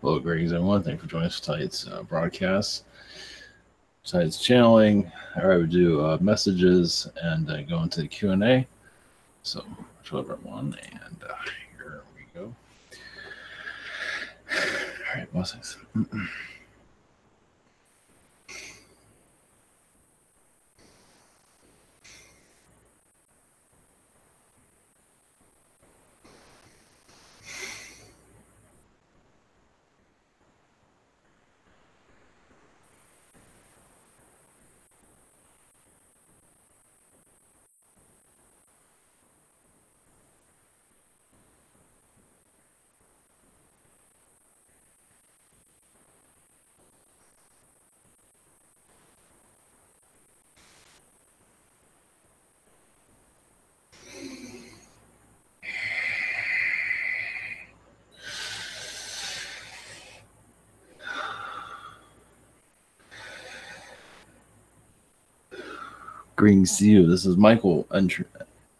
Hello, greetings, everyone. Thank you for joining us for tonight's broadcast. Tonight's channeling. All right, we do messages and go into the Q&A. So, hello, everyone, and here we go. All right, blessings. Greetings to you. This is Michael.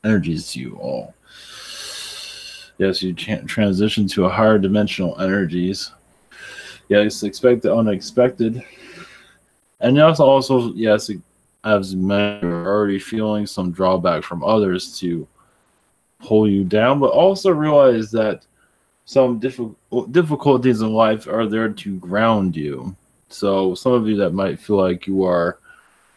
Energies to you all. Yes, you transition to a higher dimensional energies. Yes, expect the unexpected. And also, yes, as many are already feeling some drawback from others to pull you down, but also realize that some difficulties in life are there to ground you. So some of you that might feel like you are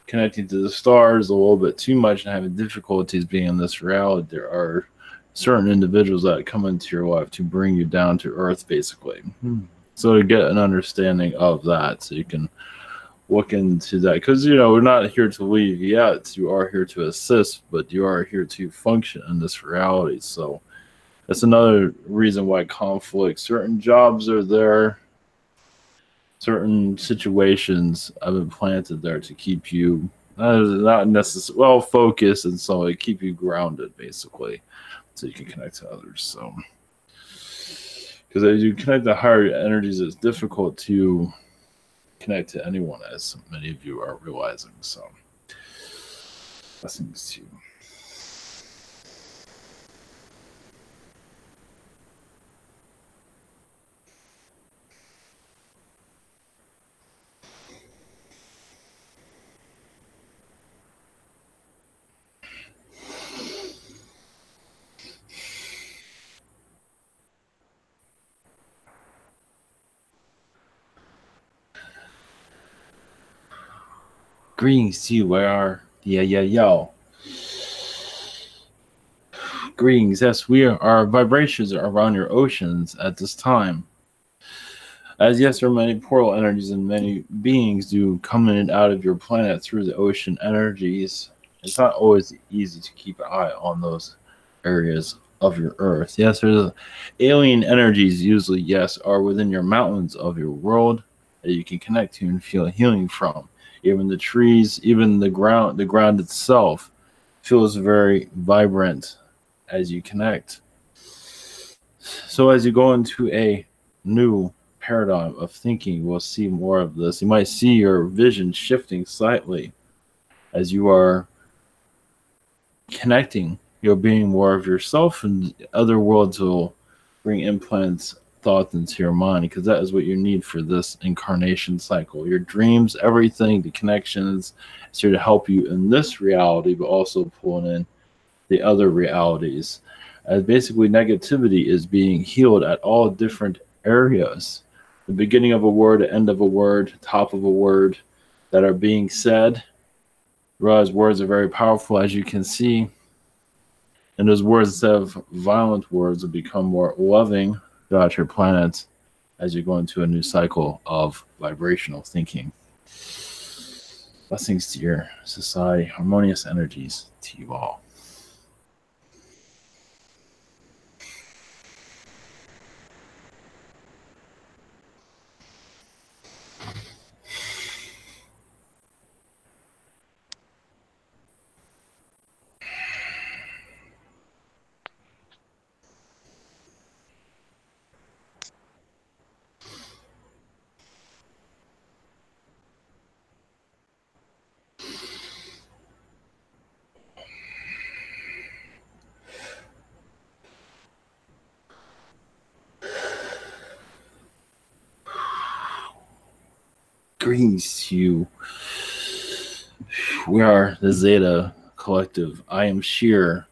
connecting to the stars a little bit too much and having difficulties being in this reality, there are certain individuals that come into your life to bring you down to earth, basically. So to get an understanding of that, so you can look into that, because we're not here to leave yet. You are here to assist, but you are here to function in this reality. So that's another reason why conflict, certain jobs are there, certain situations have been planted there to keep you not necessarily well focused, and so it keep you grounded, basically, so you can connect to others. So because as you connect to higher energies, it's difficult to connect to anyone, as many of you are realizing. So blessings to you. Greetings to you. Where are Yahyel? Greetings. Yes, our vibrations are around your oceans at this time. As yes, there are many portal energies and many beings do come in and out of your planet through the ocean energies. It's not always easy to keep an eye on those areas of your earth. Yes, there's alien energies usually, yes, are within your mountains of your world that you can connect to and feel healing from. Even the trees, even the ground itself feels very vibrant as you connect. So as you go into a new paradigm of thinking, we'll see more of this. You might see your vision shifting slightly as you are connecting. You're being more of yourself, and other worlds will bring implants, thoughts into your mind, because that is what you need for this incarnation cycle. Your dreams, everything, the connections, it's here to help you in this reality, but also pulling in the other realities. As basically negativity is being healed at all different areas. The beginning of a word, the end of a word, top of a word that are being said. Realize words are very powerful, as you can see. And those words, instead of violent words, will become more loving throughout your planet as you go into a new cycle of vibrational thinking. Blessings to your society, harmonious energies to you all. Greetings to you. We are the Zeta Collective. I am Sheer.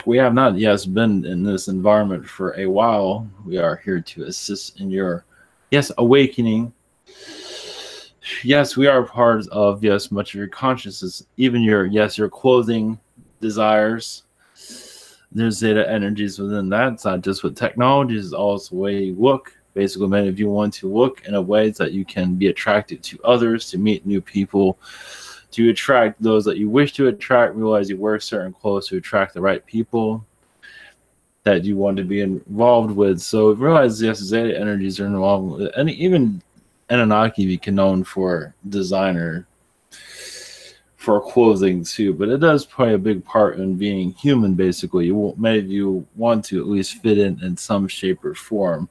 We have not, yes, been in this environment for a while. We are here to assist in your, yes, awakening. Yes, we are part of, yes, much of your consciousness, even your, yes, your clothing desires. There's Zeta energies within that. It's not just with technology, it's also the way you look. Basically, many of you want to look in a way that you can be attracted to others, to meet new people, to attract those that you wish to attract, realize you wear certain clothes to attract the right people that you want to be involved with. So realize, yes, Zeta energies are involved with, and even Anunnaki can known for designer, for clothing too, but it does play a big part in being human. Basically, many of you want to at least fit in some shape or form.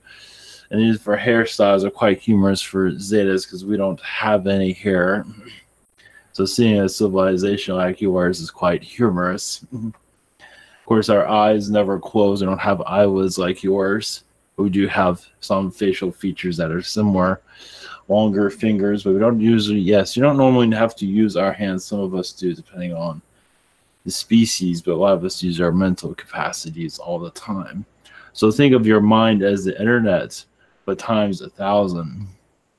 And these for hairstyles are quite humorous for Zetas because we don't have any hair. So seeing a civilization like yours is quite humorous. Of course, our eyes never close. We don't have eyelids like yours. But we do have some facial features that are similar. Longer fingers, but we don't usually, yes, you don't normally have to use our hands. Some of us do, depending on the species, but a lot of us use our mental capacities all the time. So think of your mind as the internet, but times 1,000,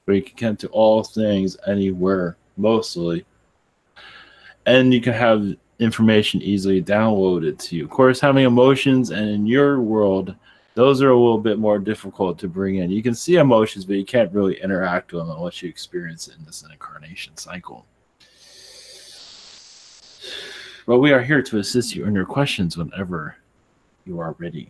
where you can connect to all things anywhere, mostly. And you can have information easily downloaded to you. Of course, having emotions, and in your world, those are a little bit more difficult to bring in. You can see emotions, but you can't really interact with them unless you experience it in this incarnation cycle. But we are here to assist you in your questions whenever you are ready.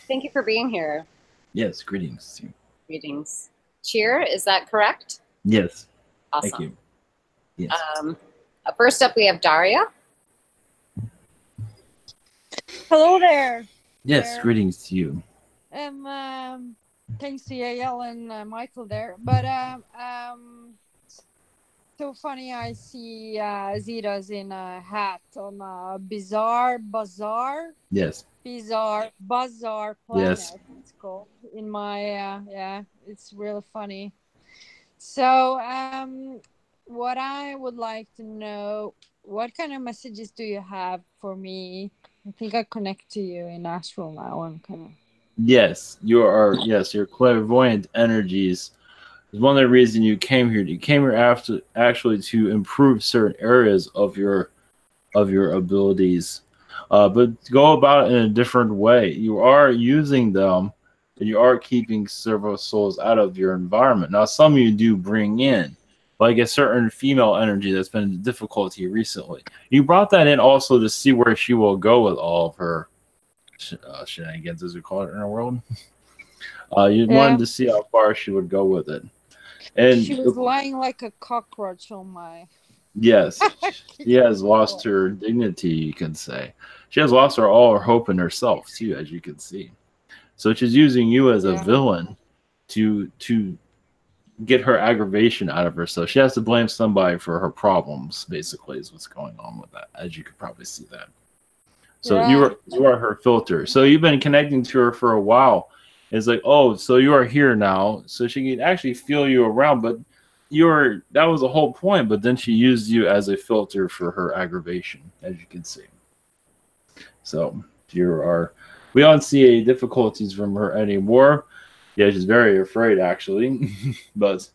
Thank you for being here. Yes, greetings. Greetings. Cheer, is that correct? Yes. Awesome. Thank you. Yes. First up, we have Daria. Hello there. Yes, greetings to you. Kingsley, Yahyel, and Michael there. But so funny. I see Zeta's in a hat on a bizarre bazaar. Yes. Bizarre bazaar planet. Yes. It's called in my yeah. It's really funny. So what I would like to know, what kind of messages do you have for me? I think I connect to you in astral now. I'm kind of. Yes, your clairvoyant energies is one of the reasons you came here. You came here after actually to improve certain areas of your abilities, but go about it in a different way. You are using them, and you are keeping several souls out of your environment. Now, some of you do bring in, like a certain female energy that's been a difficulty recently. You brought that in also to see where she will go with all of her shenanigans, as we call it in our world. You wanted to see how far she would go with it. And she was lying like a cockroach on my... Yes, she has lost her dignity, you can say. She has lost all her hope in herself, too, as you can see. So she's using you as a villain to get her aggravation out of her. So she has to blame somebody for her problems, basically, is what's going on with that, as you could probably see that. So you are her filter. So you've been connecting to her for a while. It's like, oh, so you are here now. So she can actually feel you around, but that was the whole point. But then she used you as a filter for her aggravation, as you can see. So we don't see any difficulties from her anymore. Yeah, she's very afraid, actually. But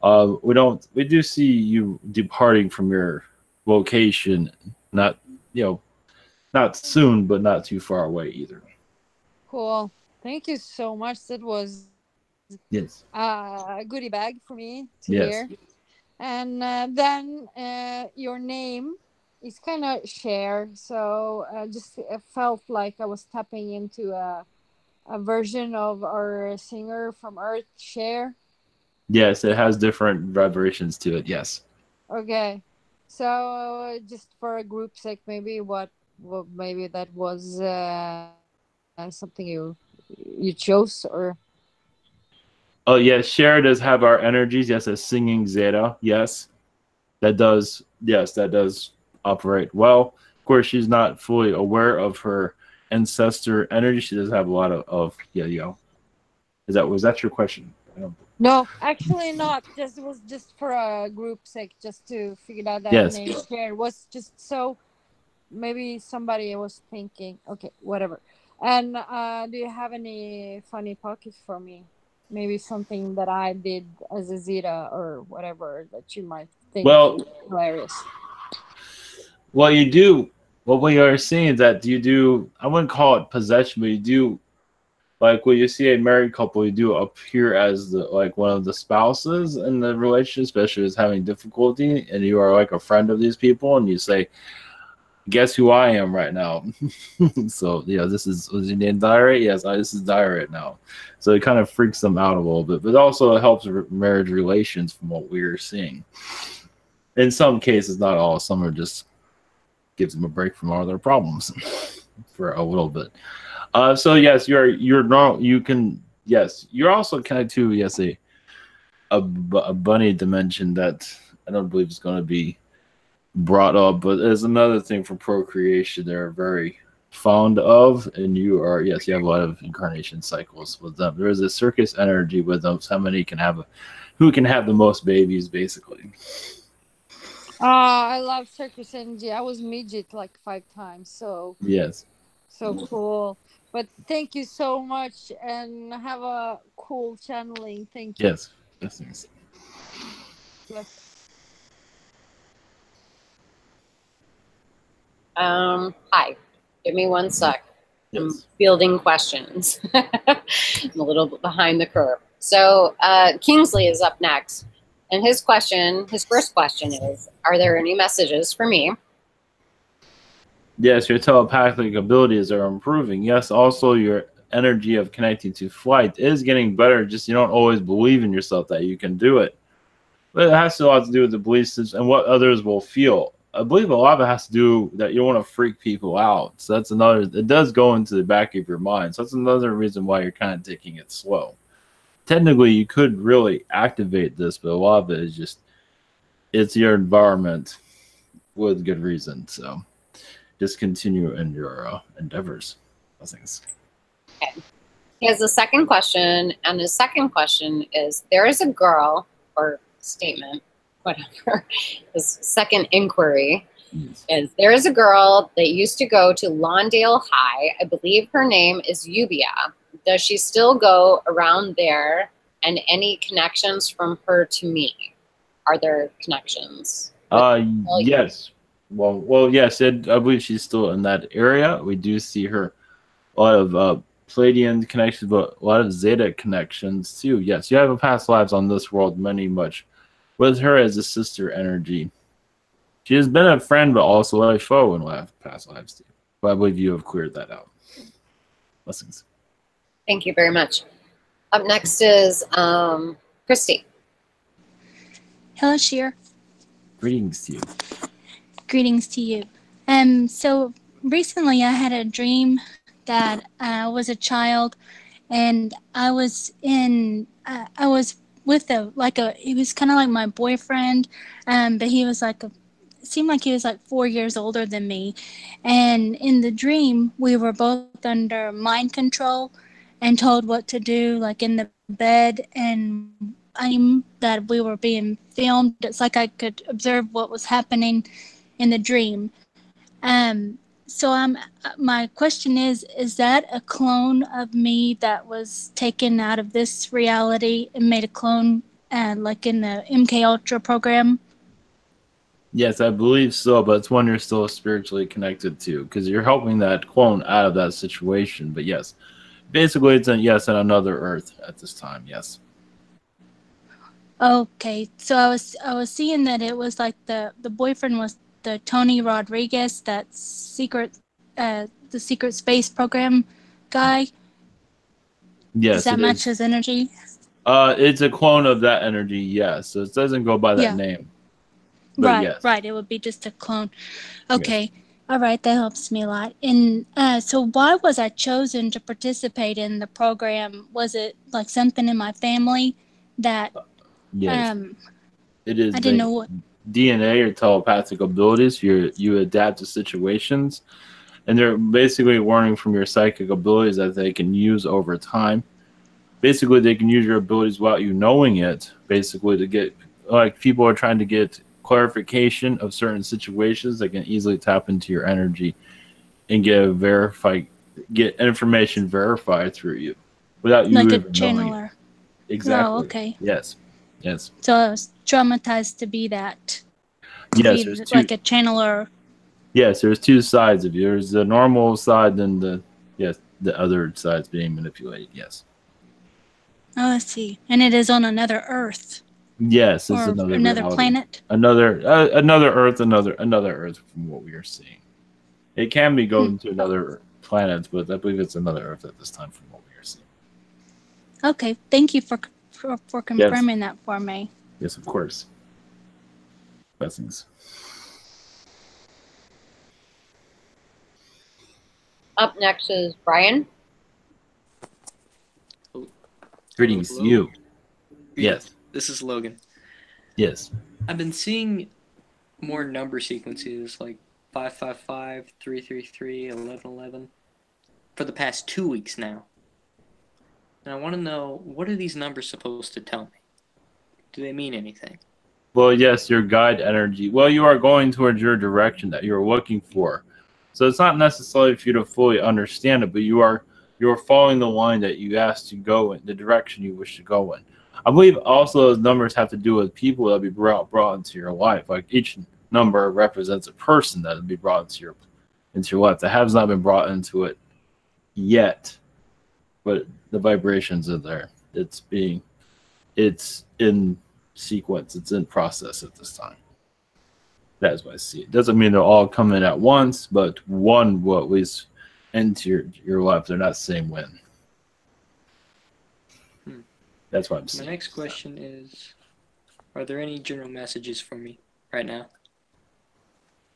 we do see you departing from your location, not soon, but not too far away either. Cool. Thank you so much. That was a goodie bag for me to hear. And then your name is kind of Cher. So just felt like I was tapping into a version of our singer from Earth, Cher. Yes, it has different vibrations to it. Yes. Okay. So just for a group sake, maybe maybe that was something you chose, or? Oh yes, Cher does have our energies. Yes, a singing Zeta. Yes, that does. Yes, that does operate well. Of course, she's not fully aware of her ancestor energy. She does have a lot of Yahyel. Was that your question? No, actually not. Just it was just for a group sake, just to figure out that Yes. name here. It was just so maybe somebody was thinking, okay, whatever. And do you have any funny pockets for me? Maybe something that I did as a Zeta or whatever that you might think is hilarious. Well, you do. What we are seeing is that you do. I wouldn't call it possession, but you do. Like when you see a married couple, you do appear as one of the spouses in the relationship, especially as having difficulty, and you are like a friend of these people, and you say, "Guess who I am right now?" So was your name Daria? Yes, this is Daria right now. So it kind of freaks them out a little bit, but also it helps marriage relations from what we're seeing. In some cases, not all. Some are just gives them a break from all their problems for a little bit. So yes, you're normal. You can you're also connected to a bunny dimension that I don't believe is going to be brought up, but there's another thing for procreation they're very fond of, and you have a lot of incarnation cycles with them. There is a circus energy with them. Somebody who can have the most babies, basically. I love circus energy. I was midget like 5 times, so yes, so cool. But thank you so much, and have a cool channeling. Thank you. Yes. Yes. Hi. Give me one sec. Yes. I'm fielding questions. I'm a little bit behind the curve. So Kingsley is up next. And his first question is, are there any messages for me? Yes, your telepathic abilities are improving. Yes, also your energy of connecting to flight is getting better. Just you don't always believe in yourself that you can do it. But it has a lot to do with the belief system and what others will feel. I believe a lot of it has to do that you don't want to freak people out. So that's another, it does go into the back of your mind. So that's another reason why you're kind of taking it slow. Technically, you could really activate this, but a lot of it is just, it's your environment with good reason. So just continue in your endeavors. Blessings. Okay. He has a second question, and his second question is, there is a girl, or statement, whatever, his second inquiry is, there is a girl that used to go to Lawndale High. I believe her name is Yubia. Does she still go around there, and any connections from her to me? Are there connections? Yes. Well, yes, I believe she's still in that area. We do see her a lot of Palladian connections, but a lot of Zeta connections too. Yes, you have a past lives on this world, many much. With her as a sister energy. She has been a friend, but also a foe in past lives too. But I believe you have cleared that out. Blessings. Thank you very much. Up next is Christie. Hello, Sheer. Greetings to you. Greetings to you. So recently I had a dream that I was a child, and I was with he was kind of like my boyfriend, but he was seemed like he was like 4 years older than me. And in the dream, we were both under mind control and told what to do, like in the bed, and that we were being filmed. It's like I could observe what was happening in the dream. So my question is that a clone of me that was taken out of this reality and made a clone like in the MK Ultra program? Yes, I believe so, but it's one you're still spiritually connected to, because you're helping that clone out of that situation. But yes, basically it's in another Earth at this time. Yes. Okay, so I was seeing that it was like the boyfriend was the Tony Rodriguez, that the secret space program guy. Yes, does that match his energy? It's a clone of that energy. Yes, so it doesn't go by that name. But right. It would be just a clone. Okay, yes. All right, that helps me a lot. And so, why was I chosen to participate in the program? Was it like something in my family that? Yes. It is. I didn't know what DNA or telepathic abilities. You adapt to situations, and they're basically learning from your psychic abilities that they can use over time. Basically, they can use your abilities without you knowing it, basically, to get, like, people are trying to get clarification of certain situations. They can easily tap into your energy and get information verified through you without you like a even knowing it. channeler. Exactly. Oh, okay. Yes. Yes. So I was traumatized to be that. Yes, be like a channeler. Yes, there's two sides of you. There's the normal side and the other side's being manipulated. Yes. Oh, I see. And it is on another Earth. Yes, it's or another planet. Another Earth, another Earth from what we are seeing. It can be going to another planet, but I believe it's another Earth at this time from what we are seeing. Okay, thank you for confirming that for me. Yes, of course. Blessings. Up next is Brian. Greetings to you. Yes. This is Logan. Yes. I've been seeing more number sequences like 555, 333, 1111 for the past 2 weeks now. And I want to know, what are these numbers supposed to tell me? Do they mean anything? Well, yes, your guide energy. Well, you are going towards your direction that you're looking for. So it's not necessarily for you to fully understand it, but you're following the line that you asked to go in, the direction you wish to go in. I believe also those numbers have to do with people that will be brought into your life. Like each number represents a person that will be brought into your life that has not been brought into it yet, but the vibrations are there. It's in sequence. It's in process at this time. That is what I see. It doesn't mean they'll all come in at once, but one will at least enter your life. They're not saying when. That's what I'm saying. My next question is, are there any general messages for me right now?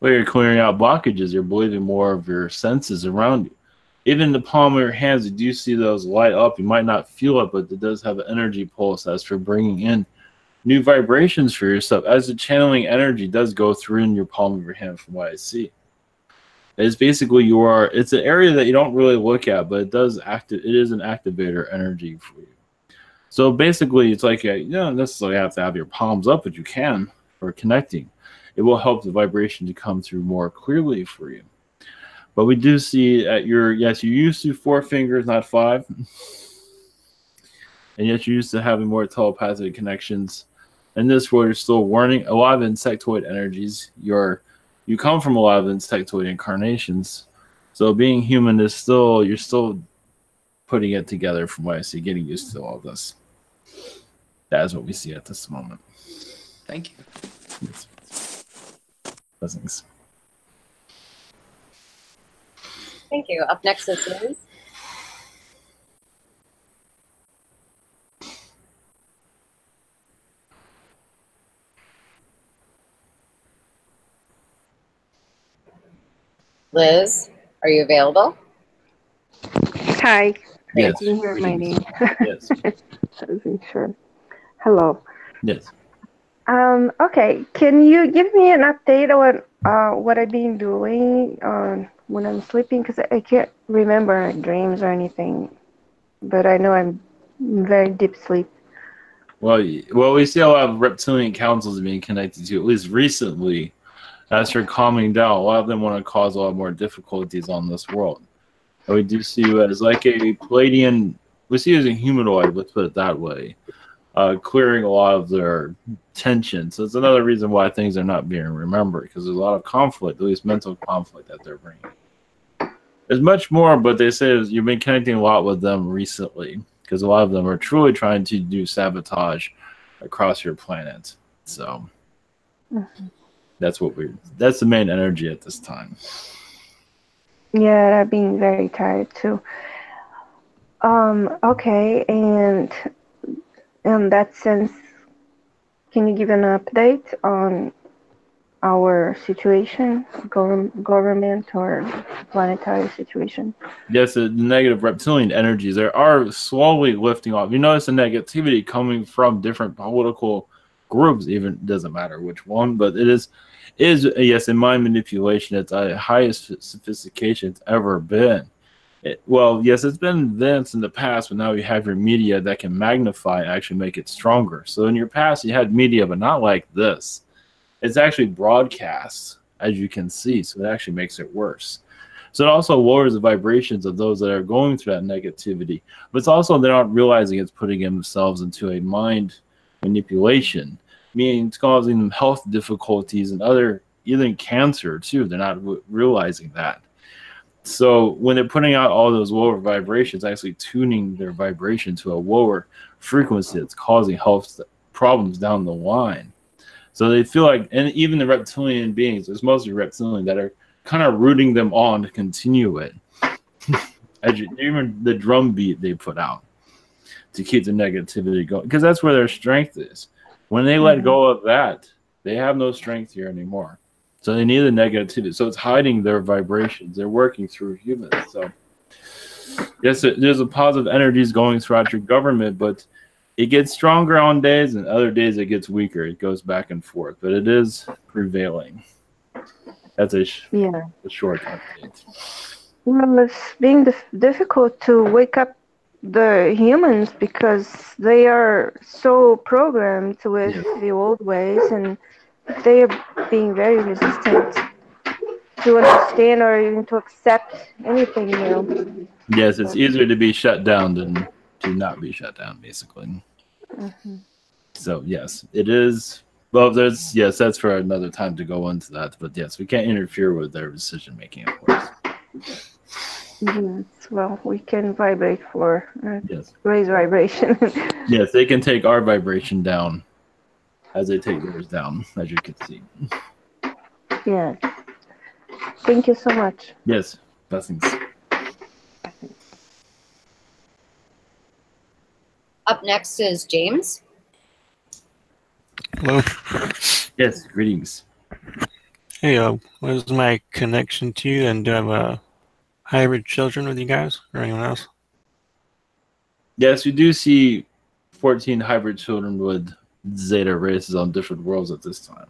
Well, you're clearing out blockages. You're believing more of your senses around you. Even in the palm of your hands, you do see those light up. You might not feel it, but it does have an energy pulse that's for bringing in new vibrations for yourself. As the channeling energy does go through in your palm of your hand from what I see. It's basically it's an area that you don't really look at, but it is an activator energy for you. So basically, it's like you don't necessarily have to have your palms up, but you can for connecting. It will help the vibration to come through more clearly for you. But we do see at you used to 4 fingers, not 5. And yet you're used to having more telepathic connections. In this world, you're still learning a lot of insectoid energies. You come from a lot of insectoid incarnations. So being human you're still putting it together from what I see, getting used to all this. That is what we see at this moment. Thank you. Yes. Blessings. Thank you. Up next is Liz. Liz, are you available? Hi. Yes. Can you hear my name? Yes. I wasn't sure. Hello. Yes. Okay. Can you give me an update on what I've been doing when I'm sleeping? Because I can't remember dreams or anything, but I know I'm in very deep sleep. Well, we see a lot of reptilian councils being connected to, at least recently. As for calming down, a lot of them want to cause a lot more difficulties on this world. And we do see you as like a Palladian, we see you as a humanoid, let's put it that way, clearing a lot of their tension. So it's another reason why things are not being remembered, because there's a lot of conflict, at least mental conflict that they're bringing. There's much more, but they say you've been connecting a lot with them recently, because a lot of them are truly trying to do sabotage across your planet. So that's the main energy at this time. Yeah, I've been very tired too. Okay, and in that sense, can you give an update on our situation, government or planetary situation? Yes, the negative reptilian energies are slowly lifting off. You notice the negativity coming from different political groups, even doesn't matter which one, but it is yes, in mind manipulation, it's the highest sophistication it's ever been. Well, yes, it's been advanced in the past, but now you have your media that can magnify, actually make it stronger. So in your past, you had media, but not like this. It's actually broadcast, as you can see, so it actually makes it worse. So it also lowers the vibrations of those that are going through that negativity. But it's also they're not realizing it's putting themselves into a mind manipulation, meaning it's causing them health difficulties and even cancer too. They're not realizing that. So when they're putting out all those lower vibrations, actually tuning their vibration to a lower frequency, it's causing health problems down the line. So they feel like, and even the reptilian beings, there's mostly reptilian that are kind of rooting them on to continue it. Even the drum beat they put out to keep the negativity going, because that's where their strength is. When they let go of that, they have no strength here anymore. So they need the negativity. So it's hiding their vibrations. They're working through humans. So yes, there's a positive energies going throughout your government, but it gets stronger on days, and other days it gets weaker. It goes back and forth, but it is prevailing. That's a short update. Well, it's being difficult to wake up the humans because they are so programmed with the old ways, and they are being very resistant to understand or even to accept anything new. Yes, it's easier to be shut down than to not be shut down, basically. So yes, it is. Well, that's for another time to go into that. But yes, we can't interfere with their decision making, of course. Yes, well, we can vibrate for raise vibration. Yes, they can take our vibration down as they take theirs down, as you can see. Yes. Thank you so much. Yes, blessings. Up next is James. Hello. Yes, greetings. Hey, what is my connection to you, and do I have hybrid children with you guys or anyone else? Yes, we do see 14 hybrid children with Zeta races on different worlds at this time.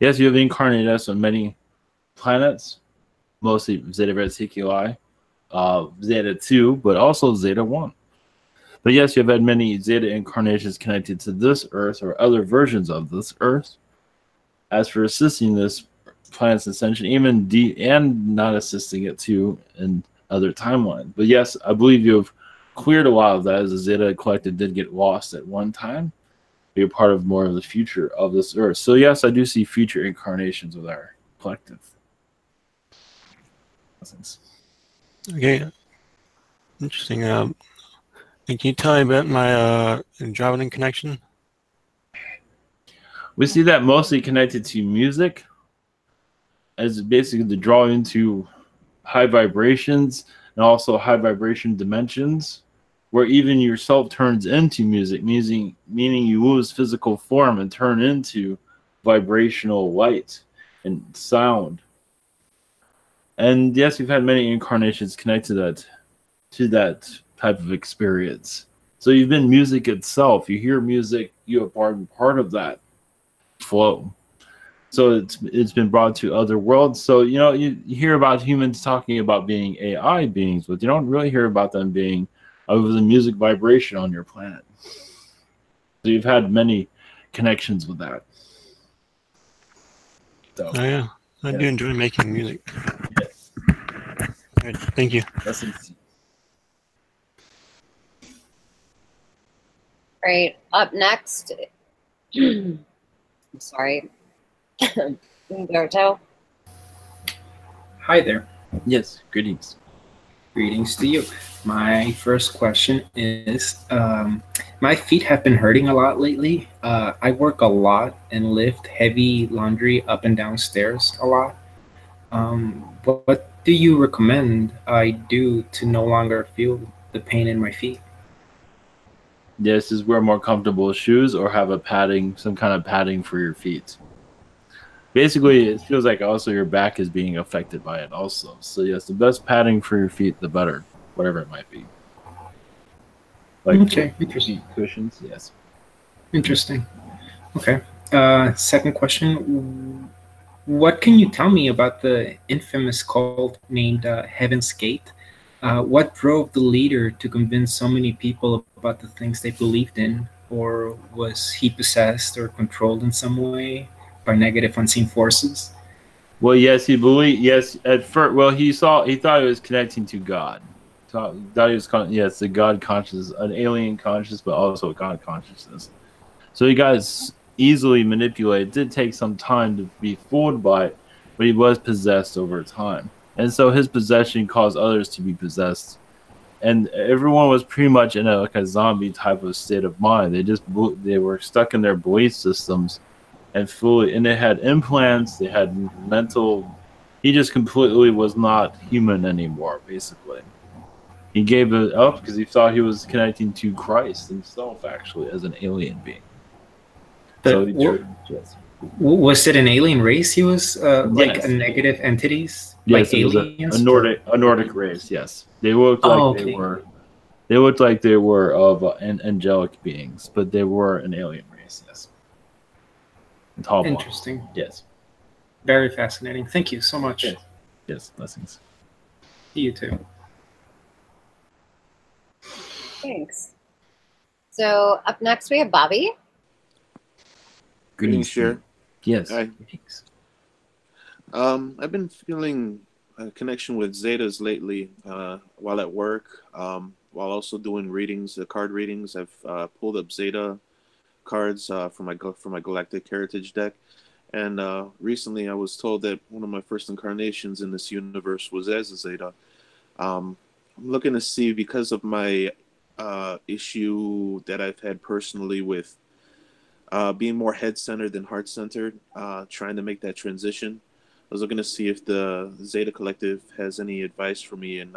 Yes, you have incarnated us on many planets, mostly Zeta Reticuli, Zeta 2, but also Zeta 1. But yes, you have had many Zeta incarnations connected to this Earth or other versions of this Earth. As for assisting this planet's ascension, even and not assisting it too in other timelines. But yes, I believe you've cleared a lot of that, as the Zeta collective did get lost at one time. Be a part of more of the future of this Earth. So yes, I do see future incarnations with our collective. Okay, interesting. Can you tell me about my Andromedan connection? We see that mostly connected to music, as basically to draw into high vibrations and also high vibration dimensions, where even yourself turns into music, meaning you lose physical form and turn into vibrational light and sound. And yes, we've had many incarnations connected to that type of experience. So you've been music itself. You hear music, you are part of that flow. So it's been brought to other worlds. So you hear about humans talking about being AI beings, but you don't really hear about them being over the music vibration on your planet. So you've had many connections with that. So, oh yeah, I do enjoy making music. Yes. All right, thank you. Right, up next, I'm sorry, Umberto. Hi there. Yes, greetings. Greetings to you. My first question is, my feet have been hurting a lot lately. I work a lot and lift heavy laundry up and down stairs a lot. What do you recommend I do to no longer feel the pain in my feet? Yes, is wear more comfortable shoes or have a padding, some kind of padding for your feet. Basically, it feels like also your back is being affected by it also. So yes, the best padding for your feet, the better, whatever it might be. Like okay, interesting. Cushions, yes. Interesting. Okay. Second question. What can you tell me about the infamous cult named Heaven's Gate? What drove the leader to convince so many people about the things they believed in? Or was he possessed or controlled in some way by negative unseen forces? Well, yes, he believed. Yes, at first. Well, he thought he was connecting to God. Thought he was yes, the God consciousness, an alien consciousness, but also a God consciousness. So he got easily manipulated. It did take some time to be fooled by it, but he was possessed over time, and so his possession caused others to be possessed, and everyone was pretty much in like a zombie type of state of mind. They were stuck in their belief systems and they had implants, they had mental. He just completely was not human anymore, basically. He gave it up because he thought he was connecting to Christ himself, actually, as an alien being. But was it an alien race? He was like a negative entities, yes, like aliens, a Nordic race. Yes, they looked like they were. They looked like they were of angelic beings, but they were an alien race. Yes. Interesting. Yes. Very fascinating. Thank you so much. Yes. Blessings. You too. Thanks. So up next we have Bobby. Greetings, Chair. Yes. Hi. Thanks. I've been feeling a connection with Zetas lately while at work, while also doing readings, the card readings. I've pulled up Zeta cards from my Galactic Heritage deck, and recently I was told that one of my first incarnations in this universe was as a Zeta. I'm looking to see, because of my issue that I've had personally with being more head-centered than heart-centered, trying to make that transition. I was looking to see if the Zeta Collective has any advice for me in,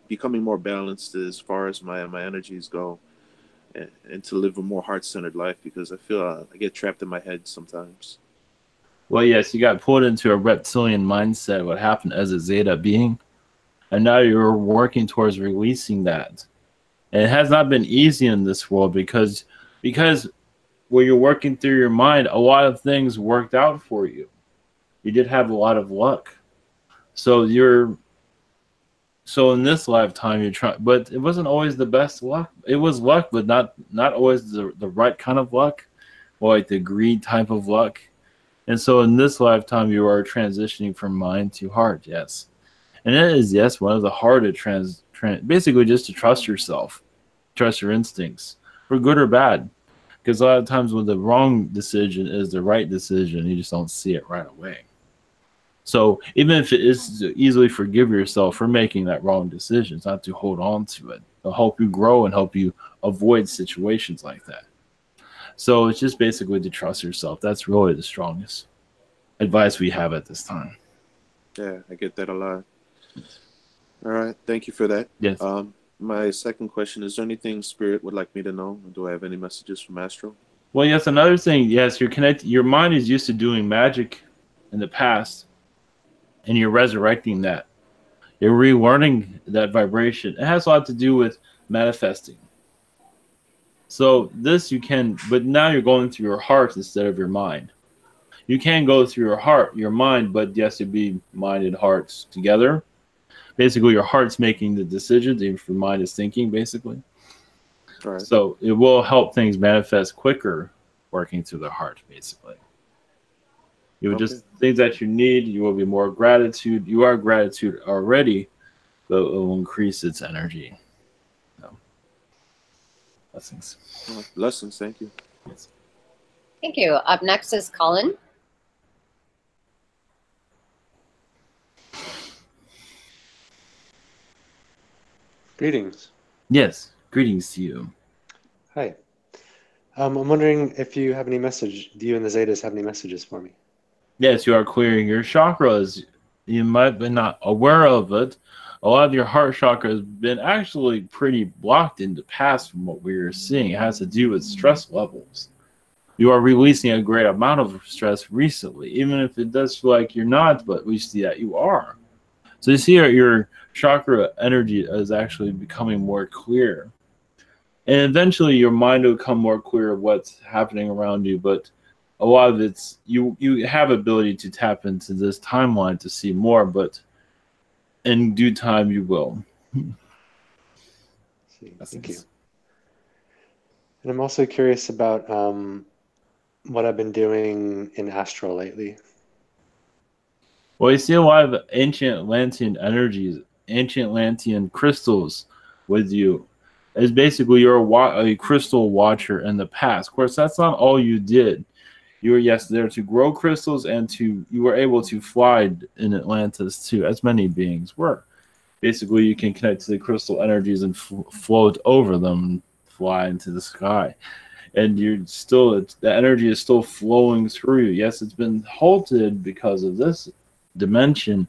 becoming more balanced as far as my energies go, and to live a more heart-centered life, because I feel I get trapped in my head sometimes. Well, yes, you got pulled into a reptilian mindset, what happened as a Zeta being, and now you're working towards releasing that. And it has not been easy in this world because when you're working through your mind, a lot of things worked out for you. You did have a lot of luck. So in this lifetime you're trying, but it wasn't always the best luck. It was luck, but not always the right kind of luck, or like the greed type of luck. And so in this lifetime you are transitioning from mind to heart, yes. And it is, yes, one of the hard to basically just to trust yourself, trust your instincts, for good or bad. Because a lot of times when the wrong decision is the right decision, you just don't see it right away. So even if it is to easily forgive yourself for making that wrong decision, it's not to hold on to it. It'll help you grow and help you avoid situations like that. So it's just basically to trust yourself. That's really the strongest advice we have at this time. Yeah, I get that a lot. All right, thank you for that. Yes. My second question, is there anything Spirit would like me to know? Do I have any messages from Astro? Well, yes, another thing, yes, you're connected. Your mind is used to doing magic in the past, and you're resurrecting that. You're relearning that vibration. It has a lot to do with manifesting. So this you can, but now you're going through your heart instead of your mind. You can go through your mind, but yes, it'd be mind and hearts together. Basically, your heart's making the decisions, if your mind is thinking, basically. Right. So it will help things manifest quicker working through the heart, basically. You will just things that you need, you will be more gratitude. You are gratitude already, but it will increase its energy. So, blessings. Blessings, thank you. Yes. Thank you. Up next is Colin. Greetings. Yes, greetings to you. Hi. I'm wondering if you have any message. Do you and the Zetas have any messages for me? Yes, you are clearing your chakras. You might be not aware of it. A lot of your heart chakra has been actually pretty blocked in the past from what we are seeing. It has to do with stress levels. You are releasing a great amount of stress recently, even if it does feel like you're not, but we see that you are. So you see your chakra energy is actually becoming more clear. And eventually your mind will become more clear of what's happening around you, but a lot of it's you have ability to tap into this timeline to see more, but in due time you will. Thank you. And I'm also curious about what I've been doing in astral lately. Well, you see a lot of ancient Atlantean energies, ancient Atlantean crystals with you. It's basically you're a crystal watcher in the past. Of course, that's not all you did. You were, yes, there to grow crystals, and you were able to fly in Atlantis too, as many beings were. Basically, you can connect to the crystal energies and float over them, and fly into the sky. And you're still, the energy is still flowing through you. Yes, it's been halted because of this dimension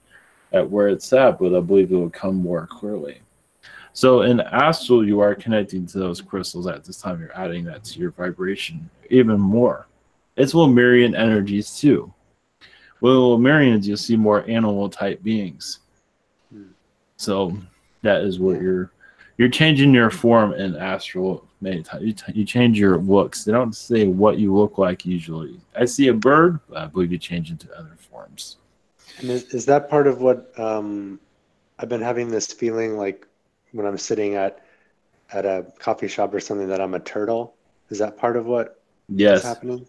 at where it's at, but I believe it will come more clearly. So in astral, you are connecting to those crystals at this time. You're adding that to your vibration even more. It's Lemurian energies too. With Lemurians, you'll see more animal type beings. So that is what you're changing your form in astral many times. You change your looks. They don't say what you look like usually. I see a bird, but I believe you change into other forms. And is that part of what I've been having this feeling like when I'm sitting at a coffee shop or something that I'm a turtle? Is that part of what is happening?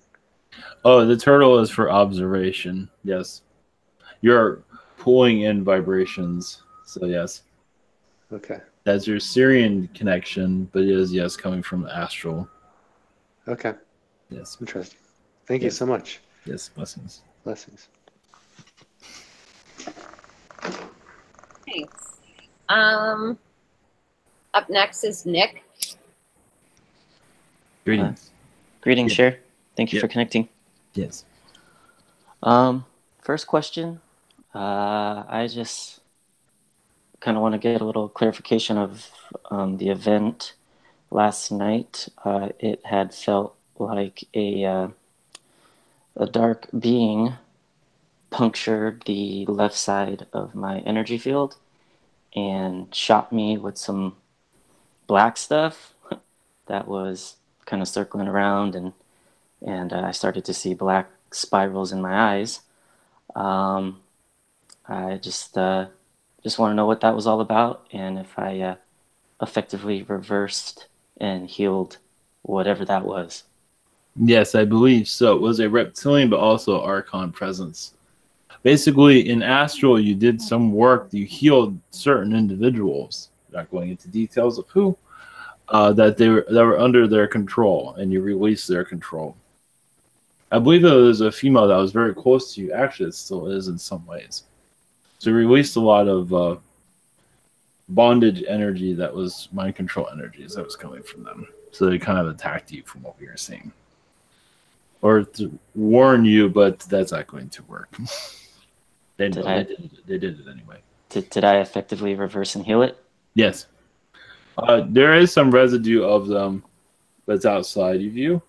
Oh, the turtle is for observation. Yes. You're pulling in vibrations. So yes. Okay. That's your Syrian connection, but it is, yes, coming from astral. Okay. Yes. Interesting. Thank you so much. Yes, blessings. Blessings. Thanks. Up next is Nick. Greetings. Greetings, Cher. Thank you for connecting. Yes. First question. I just kind of want to get a little clarification of the event last night. It had felt like a dark being punctured the left side of my energy field and shot me with some black stuff that was kind of circling around, and I started to see black spirals in my eyes. I just want to know what that was all about, and if I effectively reversed and healed whatever that was. Yes, I believe so. It was a reptilian, but also Archon presence. Basically, in astral, you did some work. You healed certain individuals. Not going into details of who, that were under their control, and you released their control. I believe it was a female that was very close to you. Actually, it still is in some ways. So you released a lot of bondage energy that was mind control energies that was coming from them. So they kind of attacked you from what we were seeing. Or to warn you, but that's not going to work. They did it anyway. Did I effectively reverse and heal it? Yes. There is some residue of them that's outside of you,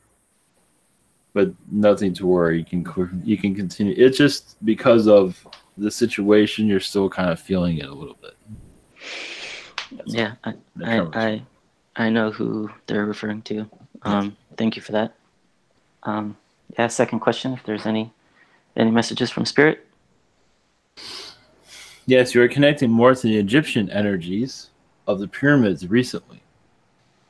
but nothing to worry. You can continue. It's just because of the situation, you're still kind of feeling it a little bit. Yeah, I know who they're referring to. Thank you for that. Yeah, second question, if there's any messages from Spirit? Yes, you're connecting more to the Egyptian energies of the pyramids recently.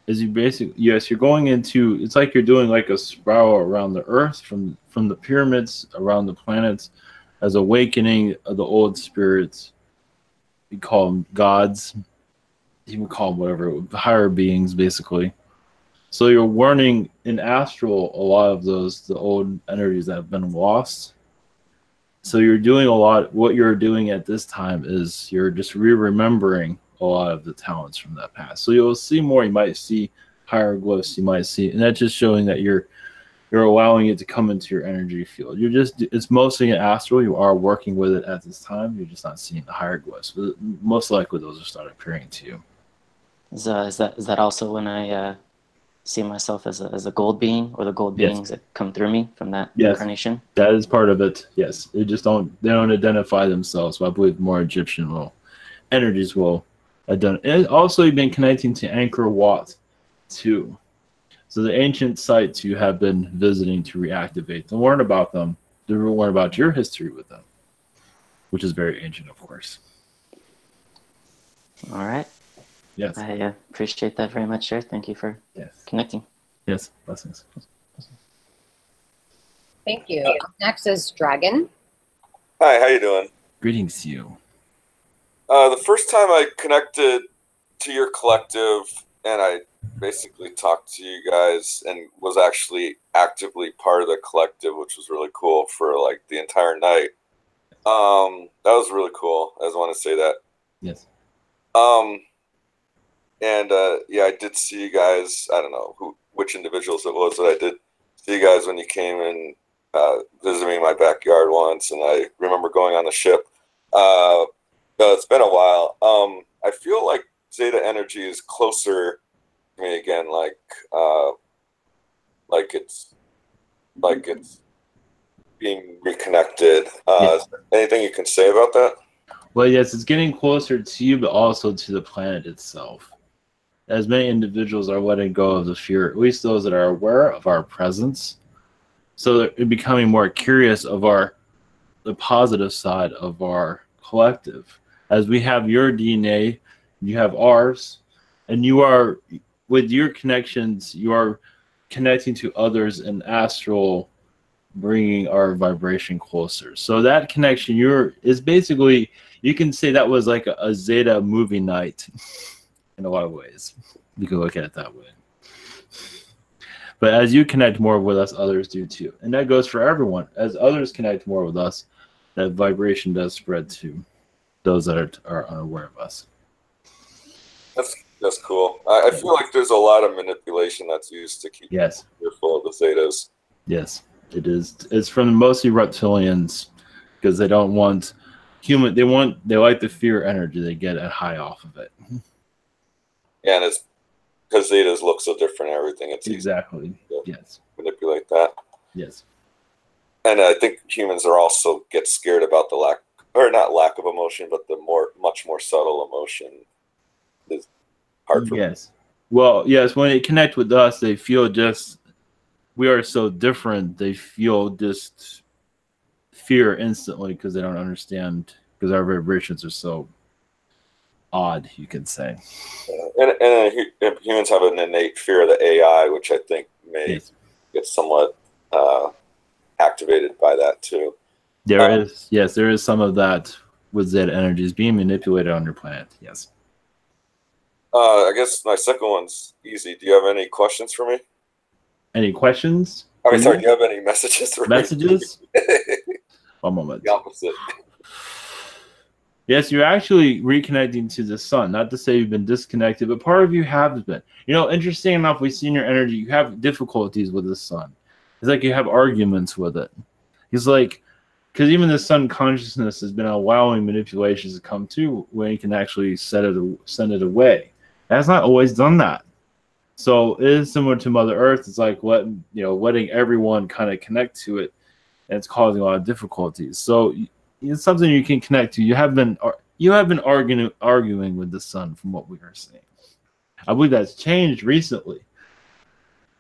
You're going into, it's like you're doing like a spiral around the earth from the pyramids around the planets as awakening of the old spirits. We call them gods. You can call them whatever, higher beings, basically. So you're warning in astral a lot of the old energies that have been lost. So you're doing a lot. What you're doing at this time is you're just remembering a lot of the talents from that past. So you'll see more. You might see hieroglyphs. You might see, and that's just showing that you're allowing it to come into your energy field. It's mostly in astral. You are working with it at this time. You're just not seeing the hieroglyphs. But most likely those will start appearing to you. Is that also when I see myself as a gold being, or the gold beings that come through me from that incarnation? That is part of it. Yes, they don't identify themselves. So I believe more Egyptian energies will identify. And also, you've been connecting to Angkor Wat. 2. So the ancient sites you have been visiting to reactivate, to learn about them, to learn about your history with them, which is very ancient, of course. All right. Yes. I appreciate that very much, sir. Thank you for connecting. Yes, blessings. Thank you. Up next is Dragon. Hi, how you doing? Greetings to you. The first time I connected to your collective and I basically talked to you guys and was actually actively part of the collective, which was really cool for like the entire night. That was really cool. I just want to say that. Yes. And yeah, I did see you guys. I don't know which individuals it was, but I did see you guys when you came and visited me in my backyard once, and I remember going on the ship. It's been a while. I feel like Zeta energy is closer to me again, like it's being reconnected. Yes. Anything you can say about that? Well, yes, it's getting closer to you, but also to the planet itself. As many individuals are letting go of the fear, at least those that are aware of our presence, so they're becoming more curious of the positive side of our collective. As we have your DNA, you have ours, and you are, with your connections, you are connecting to others in astral, bringing our vibration closer. So that connection is basically, you can say that was like a Zeta movie night in a lot of ways. You can look at it that way. But as you connect more with us, others do too. And that goes for everyone. As others connect more with us, that vibration does spread to those that are unaware of us. That's cool. I feel like there's a lot of manipulation that's used to keep you fearful of the Zetas. Yes, it is. It's from mostly reptilians because they don't want human. They like the fear energy. They get a high off of it. Yeah, and it's because Zetas look so different and everything. It's exactly easy to manipulate that. Yes. And I think humans are also get scared about the lack of emotion, but the much more subtle emotion is hard for Yes. Well, yes, when they connect with us, they feel we are so different. They feel just fear instantly because they don't understand, because our vibrations are so odd, you can say. And humans have an innate fear of the AI, which I think may get somewhat activated by that too. There is some of that with Zeta energies being manipulated on your planet. Yes. I guess my second one's easy. Do you have any questions for me? Any questions? I mean, sorry, do you have any messages for me? One moment. The opposite. Yes, you're actually reconnecting to the sun. Not to say you've been disconnected, but part of you has been. Interesting enough, we see in your energy, you have difficulties with the sun. It's like you have arguments with it. It's like, because even the sun consciousness has been allowing manipulations to come to when you can actually send it away. It has not always done that. So it is similar to Mother Earth. It's like letting everyone kind of connect to it, and it's causing a lot of difficulties. So it's something you can connect to. You have been arguing with the sun, from what we are seeing. I believe that's changed recently,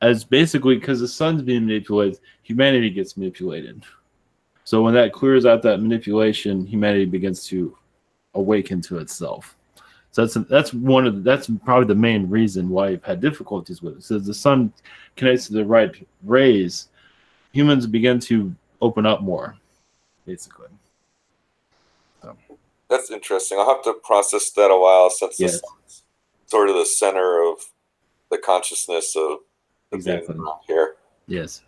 as basically because the sun's being manipulated, humanity gets manipulated. So when that clears out that manipulation, humanity begins to awaken to itself. So that's probably the main reason why you've had difficulties with it. So as the sun connects to the right rays, humans begin to open up more, basically. So. That's interesting. I'll have to process that a while, since the sun's sort of the center of the consciousness of the being around here. Yes.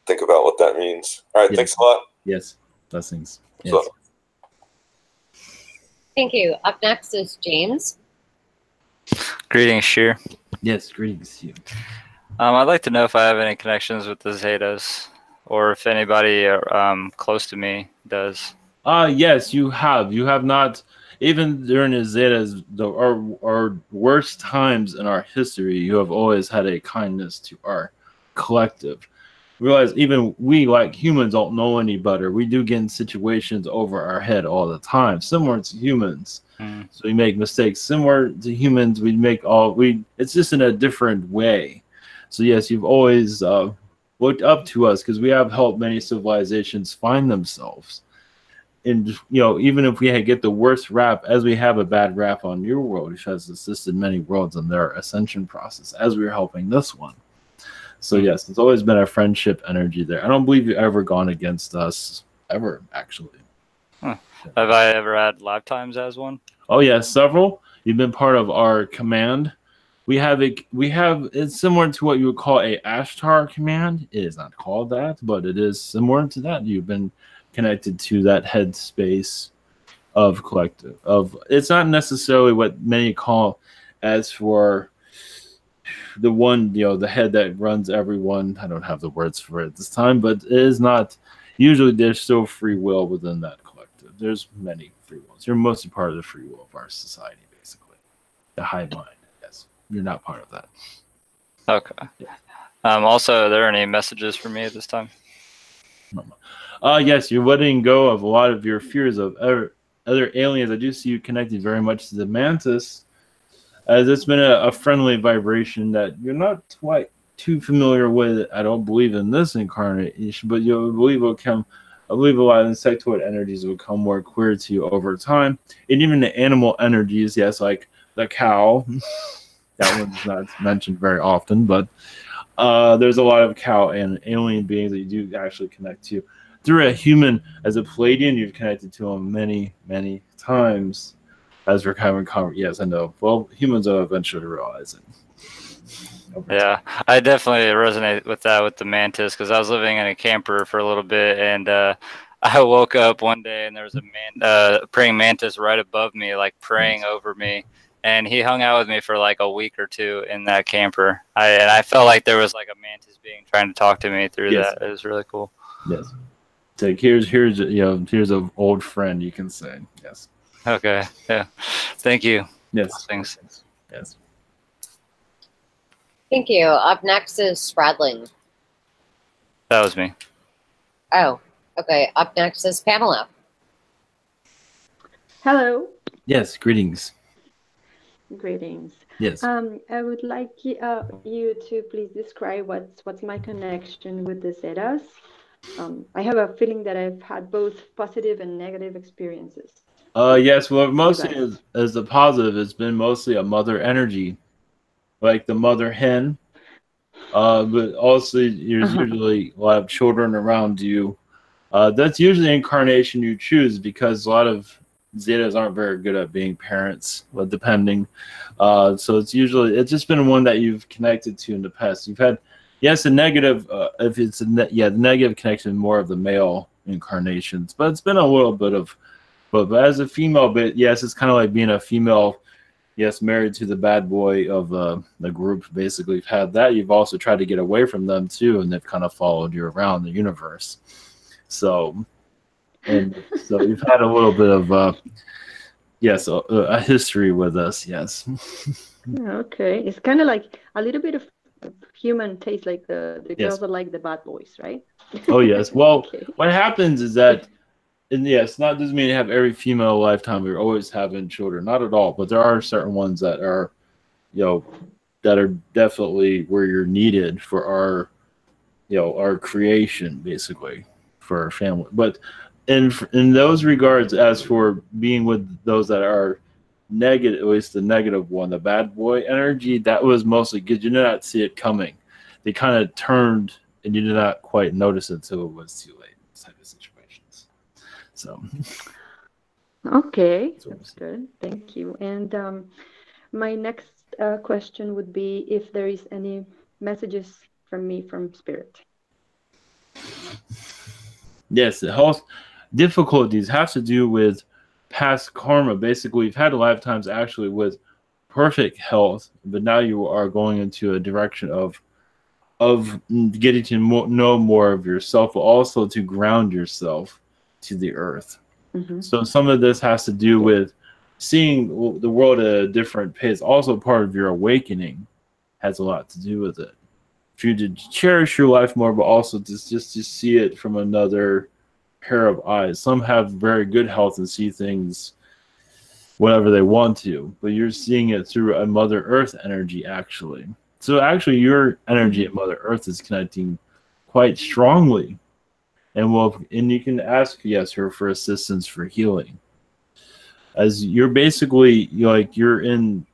Think about what that means. All right, thanks a lot. Yes, blessings. Yes. So, thank you. Up next is James. Greetings, Sheer. Yes, greetings to you. I'd like to know if I have any connections with the Zetas, or if anybody close to me does. Yes, you have. You have not, even during the Zetas, our worst times in our history, you have always had a kindness to our collective. realize even we, like humans, don't know any better. We do get in situations over our head all the time, similar to humans. So we make mistakes similar to humans. It's just in a different way. So yes, you've always looked up to us because we have helped many civilizations find themselves. And even if we get the worst rap, as we have a bad rap on your world, which has assisted many worlds in their ascension process, as we're helping this one. So yes, it's always been a friendship energy there. I don't believe you've ever gone against us, ever, actually. Huh. Have I ever had lifetimes as one? Oh yeah, several. You've been part of our command. It's similar to what you would call a Ashtar command. It is not called that, but it is similar to that. You've been connected to that headspace of collective. It's not necessarily what many call as for the one, the head that runs everyone. I don't have the words for it this time, but it is not. Usually there's still free will within that collective. There's many free wills. You're mostly part of the free will of our society, basically. The hive mind. Yes. You're not part of that. Okay. Also, are there any messages for me at this time? Yes, you're letting go of a lot of your fears of other aliens. I do see you connected very much to the mantis, as it's been a friendly vibration that you're not quite too familiar with. I don't believe in this incarnation, but you believe I believe a lot of insectoid energies will come more clear to you over time, and even the animal energies. Yes, like the cow. That one's not mentioned very often, but there's a lot of cow and alien beings that you do actually connect to. Through a human, as a Palladian, you've connected to them many, many times. As we're having yes, I know. Well, humans will eventually realize it. Yeah, I definitely resonate with that with the mantis, because I was living in a camper for a little bit, and I woke up one day and there was a praying mantis right above me, like praying over me, and he hung out with me for like a week or two in that camper. I felt like there was like a mantis being trying to talk to me through that. It was really cool. Yes. So here's an old friend, you can say. Yes. Okay. Yeah. Thank you. Yes. Thanks. Yes. Thank you. Up next is Spradling. That was me. Oh, okay. Up next is Pamela. Hello. Yes. Greetings. Greetings. Yes. I would like you to please describe what's my connection with the Zetas. I have a feeling that I've had both positive and negative experiences. Yes. Well, mostly as the positive, it's been mostly a mother energy, like the mother hen. But also there's usually a lot of children around you. That's usually the incarnation you choose, because a lot of Zetas aren't very good at being parents, but depending. So it's just been one that you've connected to in the past. You've had, yes, a negative, if it's the negative connection, more of the male incarnations, but it's been a little bit of, but as a female bit, yes, it's kind of like being a female, yes, married to the bad boy of the group. Basically, you've had that. You've also tried to get away from them too, and they've kind of followed you around the universe. So you've had a little bit of, yes, a history with us. Yes. Okay, it's kind of like a little bit of human taste, like the Yes. girls are like the bad boys, right? Oh yes. Well, Okay. what happens is that, and yes, not doesn't mean you have every female lifetime. We're always having children, not at all. But there are certain ones that are, that are definitely where you're needed for our, our creation, basically, for our family. But in those regards, as for being with those that are negative, at least the negative one, the bad boy energy, that was mostly because you did not see it coming. They kind of turned, and you did not quite notice it until it was too late. Type of situations. So. Okay, that's good. Thank you. And my next question would be if there is any messages from me from Spirit. Yes, the health difficulties have to do with past karma. Basically, you've had lifetimes actually with perfect health, but now you are going into a direction of getting to know more of yourself, but also to ground yourself to the earth. Mm-hmm. So some of this has to do with seeing the world at a different pace. Also, part of your awakening has a lot to do with it. for you to cherish your life more, but also just to see it from another pair of eyes. Some have very good health and see things whatever they want to, but you're seeing it through a Mother Earth energy, actually. So actually, your energy at Mother Earth is connecting quite strongly, and you can ask her for assistance for healing, as you're basically you're in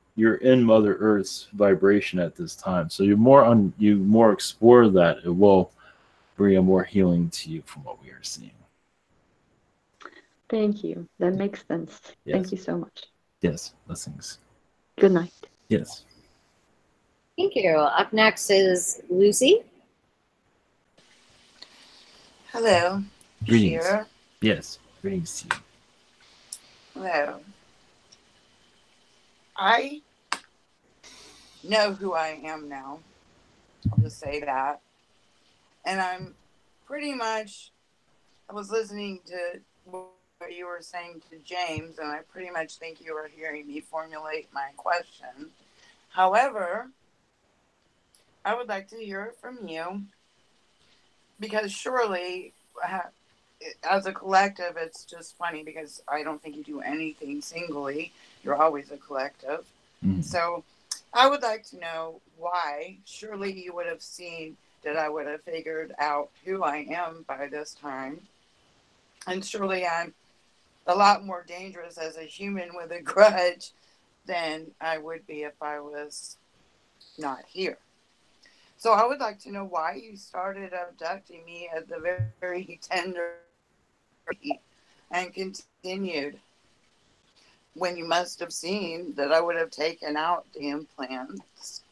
Mother Earth's vibration at this time. So you more explore that, it will bring a more healing to you from what we are seeing. Thank you. That makes sense. Yes. Thank you so much. Yes, blessings. Good night. Yes. Thank you. Up next is Lucy. Hello. Greetings. Shira. Yes, greetings to you. Hello. I know who I am now. I'll just say that. And I'm pretty much, I was listening to what you were saying to James, and I pretty much think you were hearing me formulate my question. However, I would like to hear from you, because surely, as a collective, it's just funny because I don't think you do anything singly. You're always a collective. Mm-hmm. So I would like to know why. Surely you would have seen that I would have figured out who I am by this time. And surely I'm a lot more dangerous as a human with a grudge than I would be if I was not here. So I would like to know why you started abducting me at the very, very tender and continued when you must have seen that I would have taken out the implants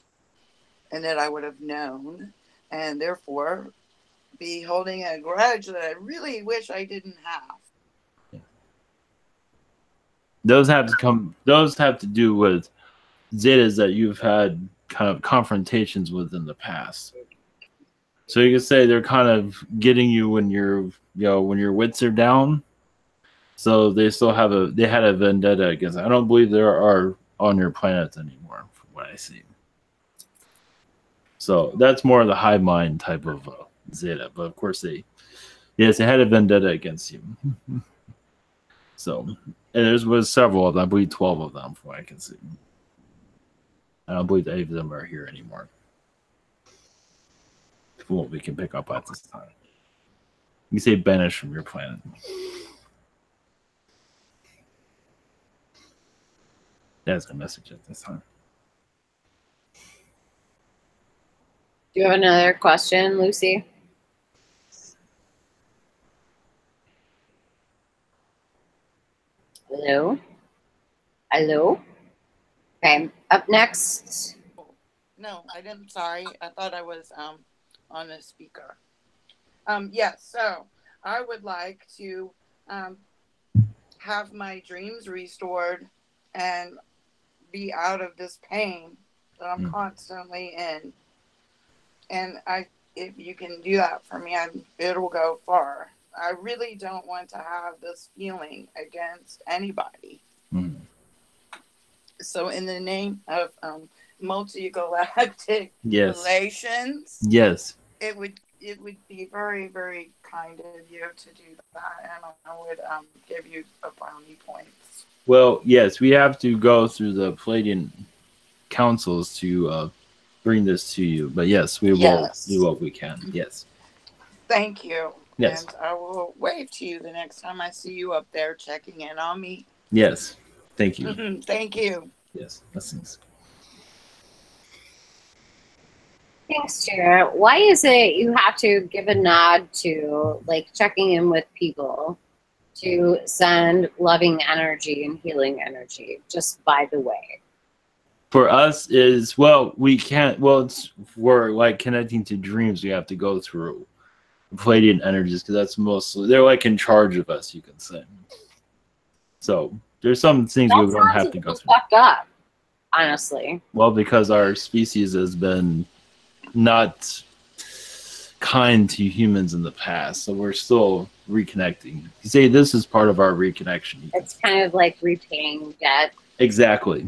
and that I would have known, and therefore be holding a grudge that I really wish I didn't have. Those have to do with Zetas that you've had kind of confrontations with in the past. So you can say they're kind of getting you when when your wits are down. So they had a vendetta against. I don't believe there are on your planet anymore, from what I see. So that's more of the high mind type of Zeta. But of course they had a vendetta against you. So, and there was several of them. I believe 12 of them, from what I can see. I don't believe any of them are here anymore, from what we can pick up at this time. You say banish from your planet. That's a message at this time. Do you have another question, Lucy? Hello? Hello? Okay, up next. No, I didn't. Sorry. I thought I was on the speaker. Yes, so I would like to have my dreams restored and be out of this pain that I'm constantly in. And if you can do that for me, it'll go far. I really don't want to have this feeling against anybody. Mm. So in the name of multi-galactic relations, it would be very, very kind of you to do that, and I would give you a brownie points. Well, yes, we have to go through the Palladian councils to bring this to you, but yes, we will do what we can. Yes. Thank you. Yes. And I will wave to you the next time I see you up there checking in on me. Yes. Thank you. Thank you. Yes. Blessings. Thanks, Jared. Why is it you have to give a nod to checking in with people to send loving energy and healing energy, just by the way? For us we can't, we're connecting to dreams, we have to go through Palladian energies, because that's mostly, they're in charge of us, you can say. So there's some things we don't have to go through. Fucked up, honestly. Well, because our species has been not kind to humans in the past, so we're still reconnecting. You say this is part of our reconnection. It's kind of like repaying debt. Exactly.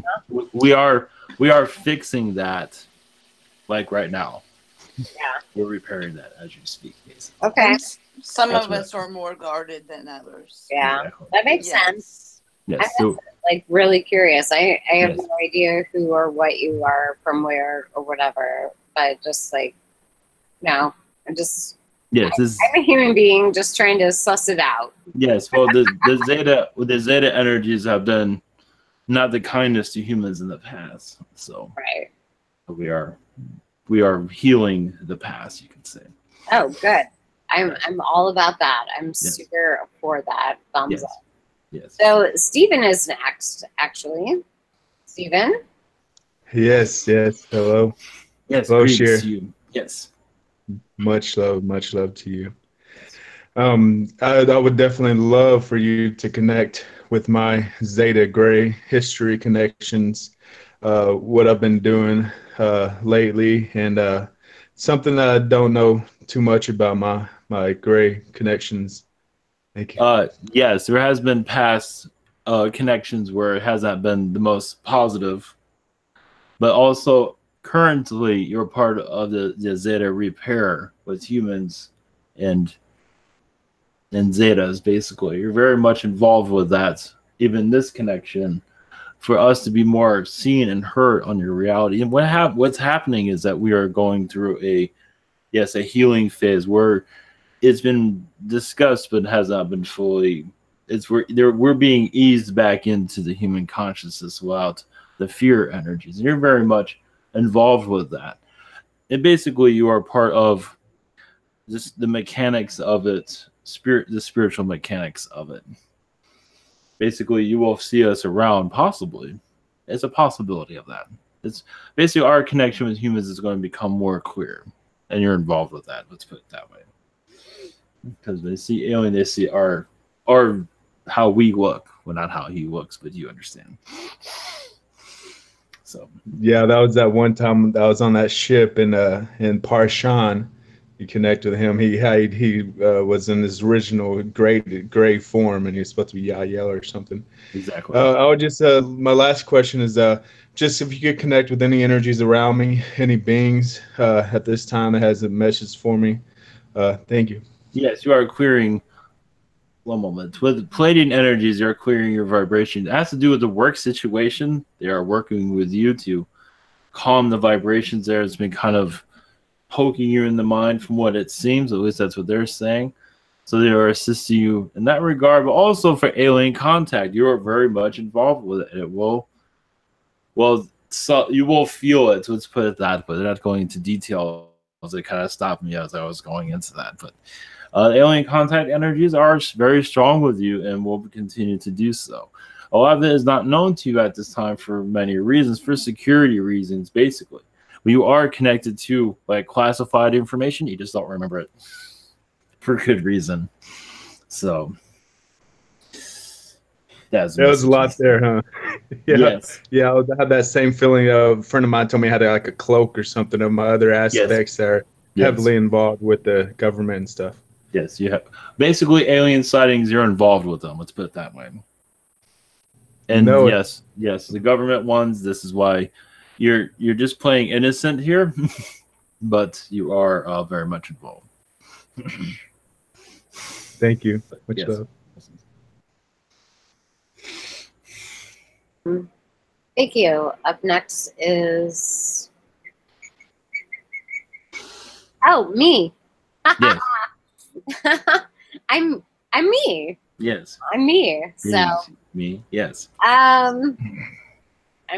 We are fixing that right now. We're repairing that as you speak, basically. Okay. And some That's of what- us are more guarded than others. Yeah, Exactly. that makes Yes. sense. Yes. I'm So just, like really curious. I have Yes. no idea who or what you are from where or whatever, but just like, no, yes, this I'm a human being just trying to suss it out. yes. Well, the Zeta energies have been not the kindest to humans in the past. So Right. we are healing the past, you can say. Oh, good. I'm all about that. I'm super for that. Thumbs Yes. up. Yes. So Stephen is next, actually. Stephen? Yes, yes. Hello. Yes, Hello, greetings Sheer. to you. Yes. Much love to you. I would definitely love for you to connect with my Zeta Gray history connections, what I've been doing lately, and something that I don't know too much about my Gray connections. Thank you. Yes, there has been past connections where it hasn't been the most positive, but also currently you're part of the Zeta repair with humans and Zetas. Basically, you're very much involved with that. Even this connection, for us to be more seen and heard on your reality. And what's happening is that we are going through a healing phase where it's been discussed but has not been fully. We're being eased back into the human consciousness without the fear energies, and you're very much involved with that. And basically, you are part of just the mechanics of it, the spiritual mechanics of it. Basically, you will see us around, possibly. It's a possibility of that. It's basically our connection with humans is going to become more clear, and you're involved with that. Let's put it that way. Because they see alien, they see our how we look. Well, not how he looks, but you understand. So Yeah, that was that one time that I was on that ship in Parshan. You connect with him. He was in his original gray form, and he was supposed to be Yahyel or something. Exactly. I would just my last question is just if you could connect with any energies around me, any beings at this time that has a message for me. Thank you. Yes, you are clearing. One moment. With Pleiadian energies, you're clearing your vibration. It has to do with the work situation. They are working with you to calm the vibrations there. It's been kind of poking you in the mind from what it seems. At least that's what they're saying. So they are assisting you in that regard, but also for alien contact. You are very much involved with it. So you will feel it. So let's put it that way. They're not going into details. It kind of stopped me as I was going into that. But alien contact energies are very strong with you and will continue to do so. A lot of it is not known to you at this time for many reasons, for security reasons, basically. You are connected to like classified information. You just don't remember it for good reason. So there was a lot there, huh? Yeah. Yes. Yeah, I had that same feeling. A friend of mine told me I had like a cloak or something of my other aspects that are heavily involved with the government and stuff. Yes, you have basically alien sightings. You're involved with them. Let's put it that way. And yes, the government ones. This is why you're just playing innocent here, but you are very much involved. Thank you. Much love. Thank you. Up next is me. Yes. I'm me. Yes. I'm me. So me. Yes. I'm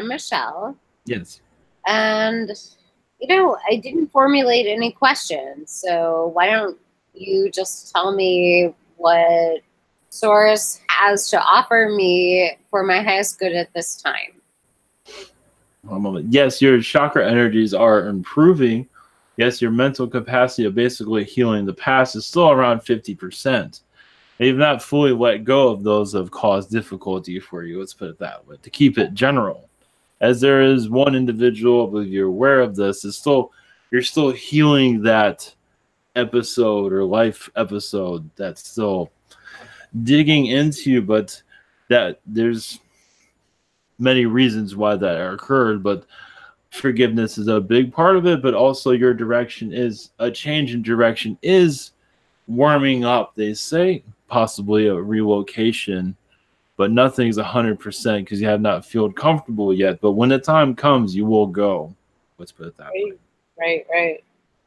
Michelle. Yes. And I didn't formulate any questions, so why don't you just tell me what Source has to offer me for my highest good at this time? One moment. Yes, your chakra energies are improving. Yes, your mental capacity of basically healing the past is still around 50%. You've not fully let go of those that have caused difficulty for you. Let's put it that way. To keep it general, as there is one individual, I believe you're aware of this, you're still healing that episode or life episode that's still digging into you, but that there's many reasons why that occurred, but forgiveness is a big part of it, but also your direction is a change in direction is warming up. They say possibly a relocation, but nothing's 100% because you have not felt comfortable yet. But when the time comes, you will go. Let's put it that way. Right.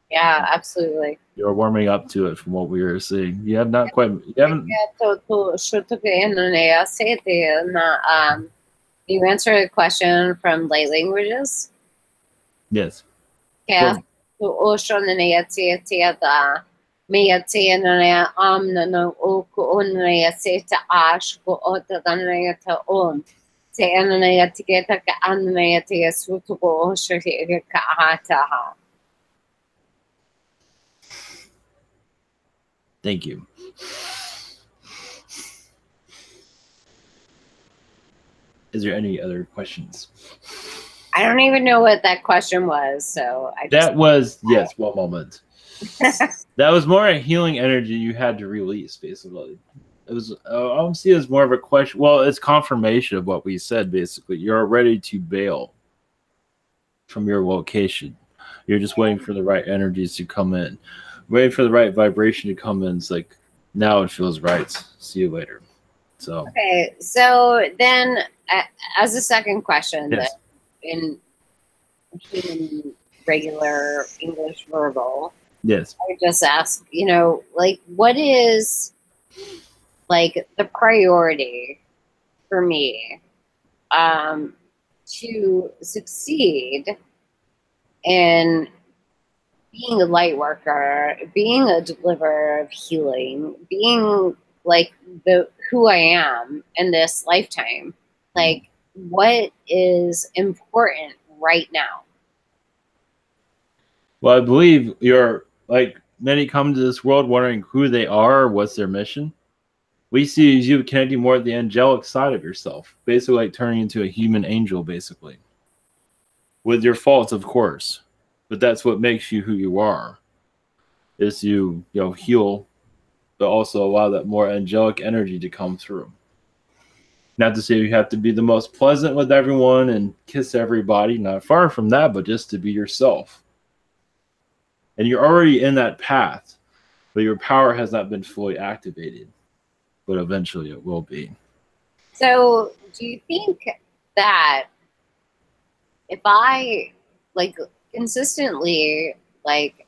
Yeah, absolutely. You're warming up to it from what we were seeing. You have not quite. You haven't. You answer the question from light languages. Yes. Yeah. Thank you. Is there any other questions? I don't even know what that question was, so I just... That was, yes, one moment. That was more a healing energy you had to release, basically. It was, I don't see it as more of a question. Well, it's confirmation of what we said, basically. You're ready to bail from your location. You're just waiting for the right energies to come in. Waiting for the right vibration to come in. It's like, now it feels right. See you later. So. Okay, so then as a second question, yes. In human regular English verbal, yes, I just ask, you know, like, what is like the priority for me to succeed in being a light worker, being a deliverer of healing, being like who I am in this lifetime? Like, what is important right now? Well, I believe you're like many come to this world wondering who they are, what's their mission. We see you connecting more at the angelic side of yourself, basically like turning into a human angel, basically. With your faults, of course, but that's what makes you who you are. Is you heal, but also allow that more angelic energy to come through. Not to say you have to be the most pleasant with everyone and kiss everybody, not far from that, but just to be yourself. And you're already in that path, but your power has not been fully activated, but eventually it will be. So do you think that if I like consistently like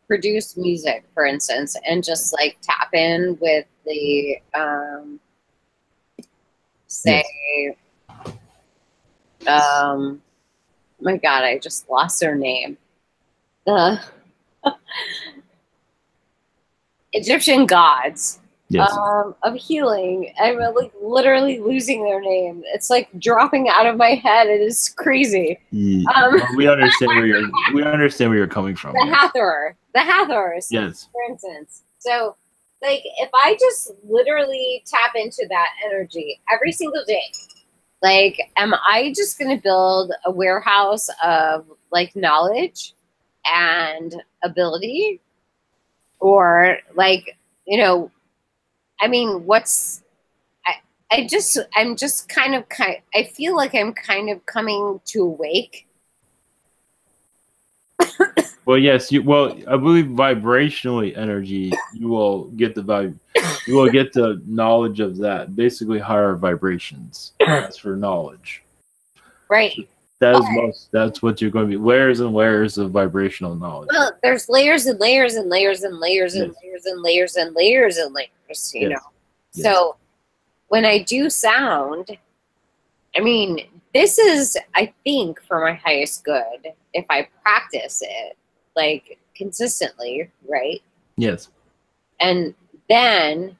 produce music, for instance, and just like tap in with the say my God, I just lost their name. The Egyptian gods of healing. I'm like literally losing their name. It's like dropping out of my head. It is crazy. We understand where you're coming from. The Hathors. Yes. For instance. So like if I just literally tap into that energy every single day, like am I just gonna build a warehouse of like knowledge and ability? Or like, you know, I mean, I feel like I'm kind of coming to awake. Well, yes, I believe vibrationally energy, you will get you will get the knowledge of that, basically higher vibrations. That's for knowledge. Right. That's what you're going to be, layers and layers of vibrational knowledge. Well, there's layers and layers and layers and layers and layers and layers and layers and layers, you know. Yes. So when I do sound, I mean, this is, I think, for my highest good if I practice it like consistently, right? Yes. And then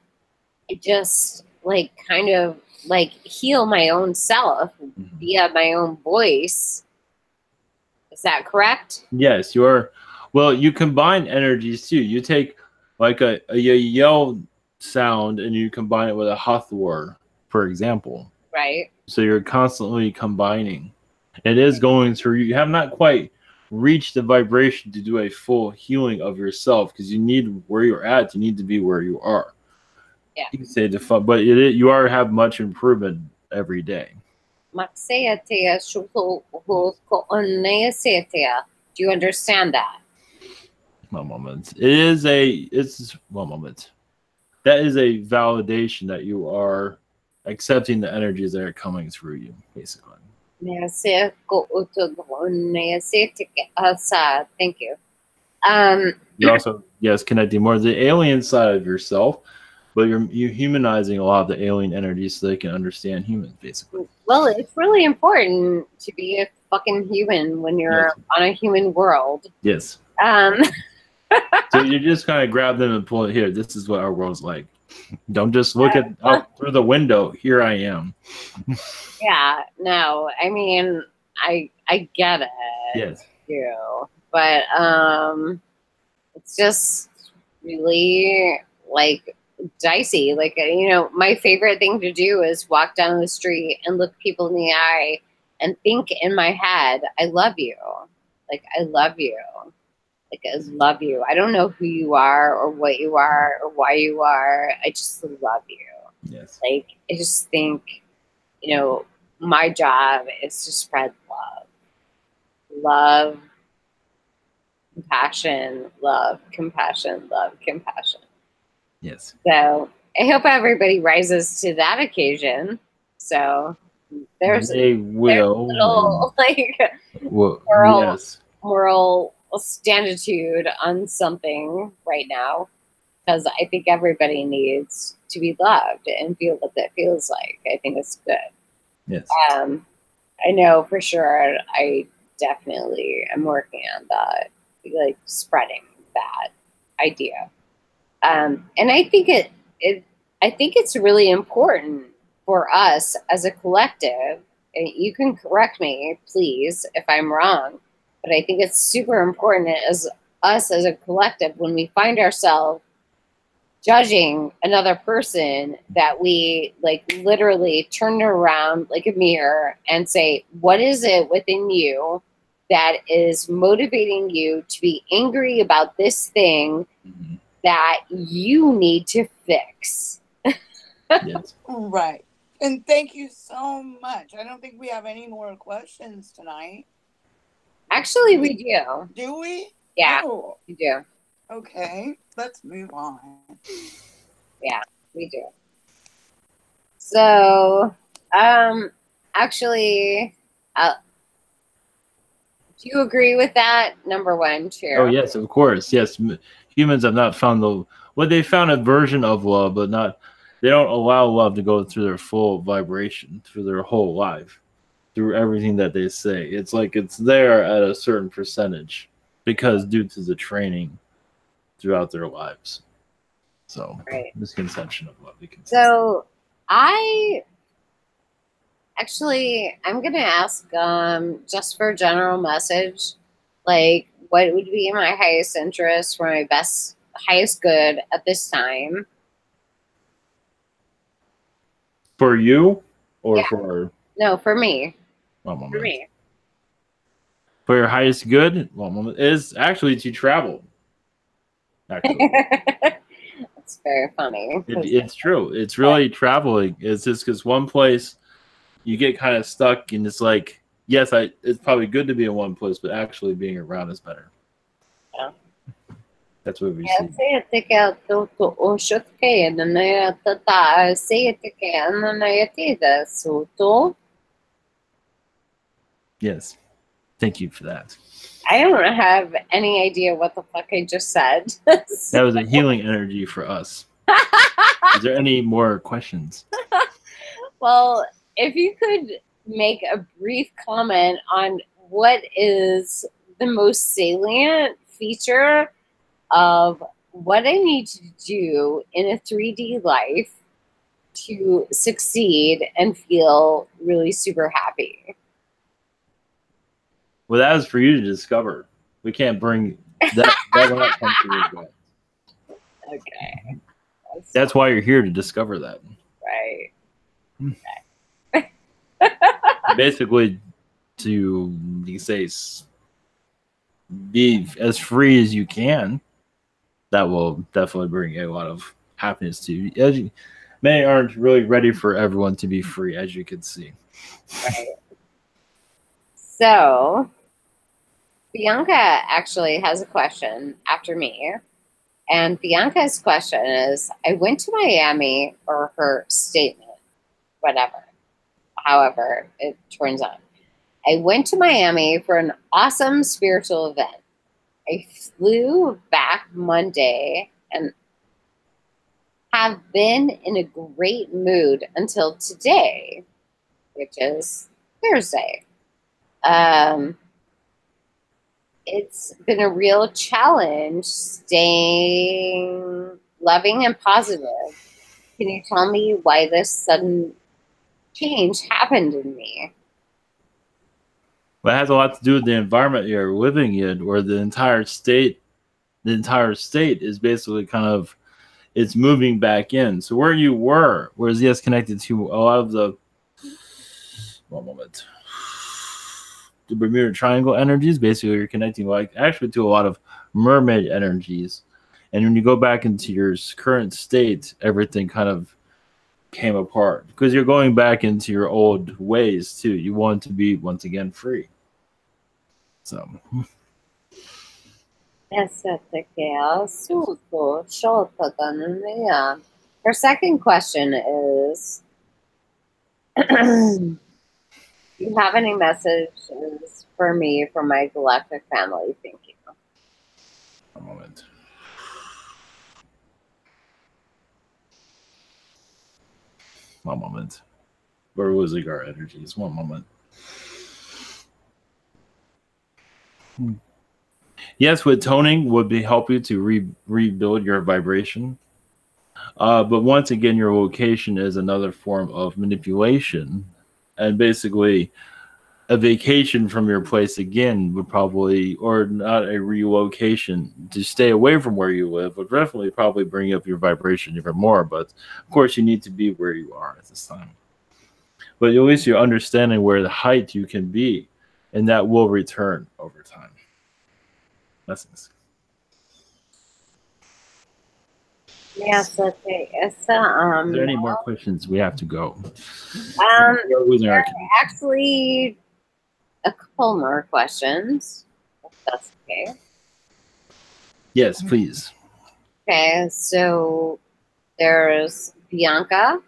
it just like kind of like heal my own self via my own voice. Is that correct? Yes, you combine energies too. You take like a Yahyel sound and you combine it with a Hathor, for example. Right. So you're constantly combining. It is going through. You have not quite reached the vibration to do a full healing of yourself because you need where you're at. You need to be where you are. Yeah. You can say but you have much improvement every day. Do you understand that? One moment. It's one moment. That is a validation that you are accepting the energies that are coming through you, basically. Thank you. You're also, yes, connecting more to the alien side of yourself, but you're humanizing a lot of the alien energies so they can understand humans, basically. Well, it's really important to be a fucking human when you're on a human world. Yes. So you just kind of grab them and pull it here. This is what our world's like. Don't just look out through the window. Here I am. Yeah, no, I mean, I get it. Yes. Too, but it's just really like dicey. Like, you know, my favorite thing to do is walk down the street and look people in the eye and think in my head, I love you. Like, I love you. Like, I love you. I don't know who you are or what you are or why you are. I just love you. Yes. Like, I just think, you know, my job is to spread love. Love, compassion, love, compassion, love, compassion. Yes. So I hope everybody rises to that occasion. So there's they will. There's a little, like, well, moral standitude on something right now, because I think everybody needs to be loved and feel what that feels like. I think it's good. Yes. I know for sure. I definitely am working on that, like spreading that idea. And I think I think it's really important for us as a collective. And you can correct me, please, if I'm wrong, but I think it's super important as us as a collective when we find ourselves judging another person that we like literally turn around like a mirror and say, what is it within you that is motivating you to be angry about this thing that you need to fix? Yes. Right. And thank you so much. I don't think we have any more questions tonight. Actually, we do. Do we? Yeah, Oh. we do. Okay, let's move on. Yeah, we do. So, actually, do you agree with that? Number one, too. Oh, yes, of course. Yes. Humans have not found they found a version of love, but they don't allow love to go through their full vibration, through their whole life, through everything that they say. It's like it's there at a certain percentage because due to the training throughout their lives. So, misconception of love. So, I'm going to ask, just for a general message, like, what would be my highest interest for my highest good at this time? For you or for? No, for me. One moment. For me. For your highest good, one moment, is actually to travel. Actually. It's very funny. It's true. It's really traveling. It's just because one place you get kind of stuck and it's like, yes, it's probably good to be in one place, but actually being around is better. Yeah. That's what we see. Yes. Thank you for that. I don't have any idea what the fuck I just said. That was a healing energy for us. Is there any more questions? Well, if you could make a brief comment on what is the most salient feature of what I need to do in a 3D life to succeed and feel really super happy. Well, that is for you to discover. We can't bring that will not come to you yet. Okay. That's why you're here, to discover that. Right. Okay. Basically, to be as free as you can. That will definitely bring a lot of happiness to you. many aren't really ready for everyone to be free, as you can see. Right. So, Bianca actually has a question after me. And Bianca's question is, I went to Miami, or her statement, whatever, however it turns out. I went to Miami for an awesome spiritual event. I flew back Monday and have been in a great mood until today, which is Thursday. It's been a real challenge staying loving and positive. Can you tell me why this sudden change happened in me? Well, it has a lot to do with the environment you're living in, where the entire state is basically kind of, it's moving back in. So where you were, whereas yes, connected to a lot of the, one moment, the Bermuda Triangle energies, basically you're connecting like actually to a lot of mermaid energies. And when you go back into your current state, everything kind of came apart because you're going back into your old ways too. You want to be once again free. So her second question is, do you have any messages for me from my galactic family? Thank you. A moment. One moment. We're losing our energies. One moment. Yes, with toning would help you to rebuild your vibration. But once again, your location is another form of manipulation. And basically, a vacation from your place again would probably, or not a relocation, to stay away from where you live would definitely probably bring up your vibration even more. But of course, you need to be where you are at this time. But at least you're understanding where the height you can be, and that will return over time. Blessings. Yes, okay. Is there any more questions? We have to go. There are actually a couple more questions, if that's okay. Yes, please. Okay, so there's Bianca.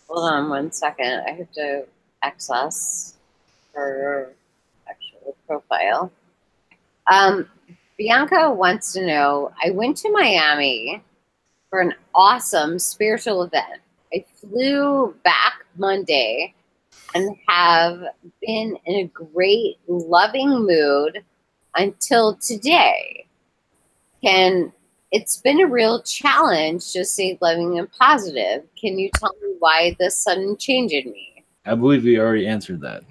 Hold on one second. I have to access her actual profile. Bianca wants to know, I went to Miami for an awesome spiritual event. I flew back Monday and have been in a great, loving mood until today. It's been a real challenge to stay loving and positive. Can you tell me why this sudden change in me? I believe we already answered that.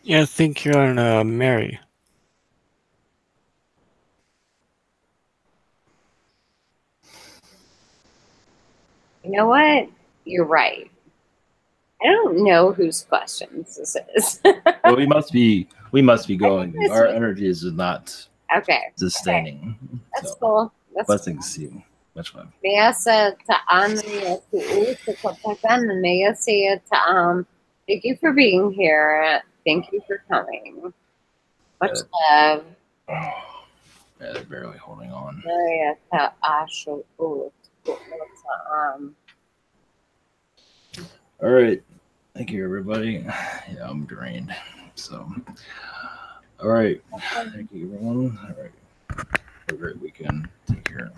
Yeah, I think you're on Mary. You know what? You're right. I don't know whose questions this is. Well, we must be going. Our energy is not sustaining. Okay. That's cool. That's blessings to you. Much love. Thank you for being here. Thank you for coming. Much love. Yeah, they're barely holding on. All right. Thank you, everybody. Yeah, I'm drained. So, all right. Thank you, everyone. All right. Have a great weekend. Take care.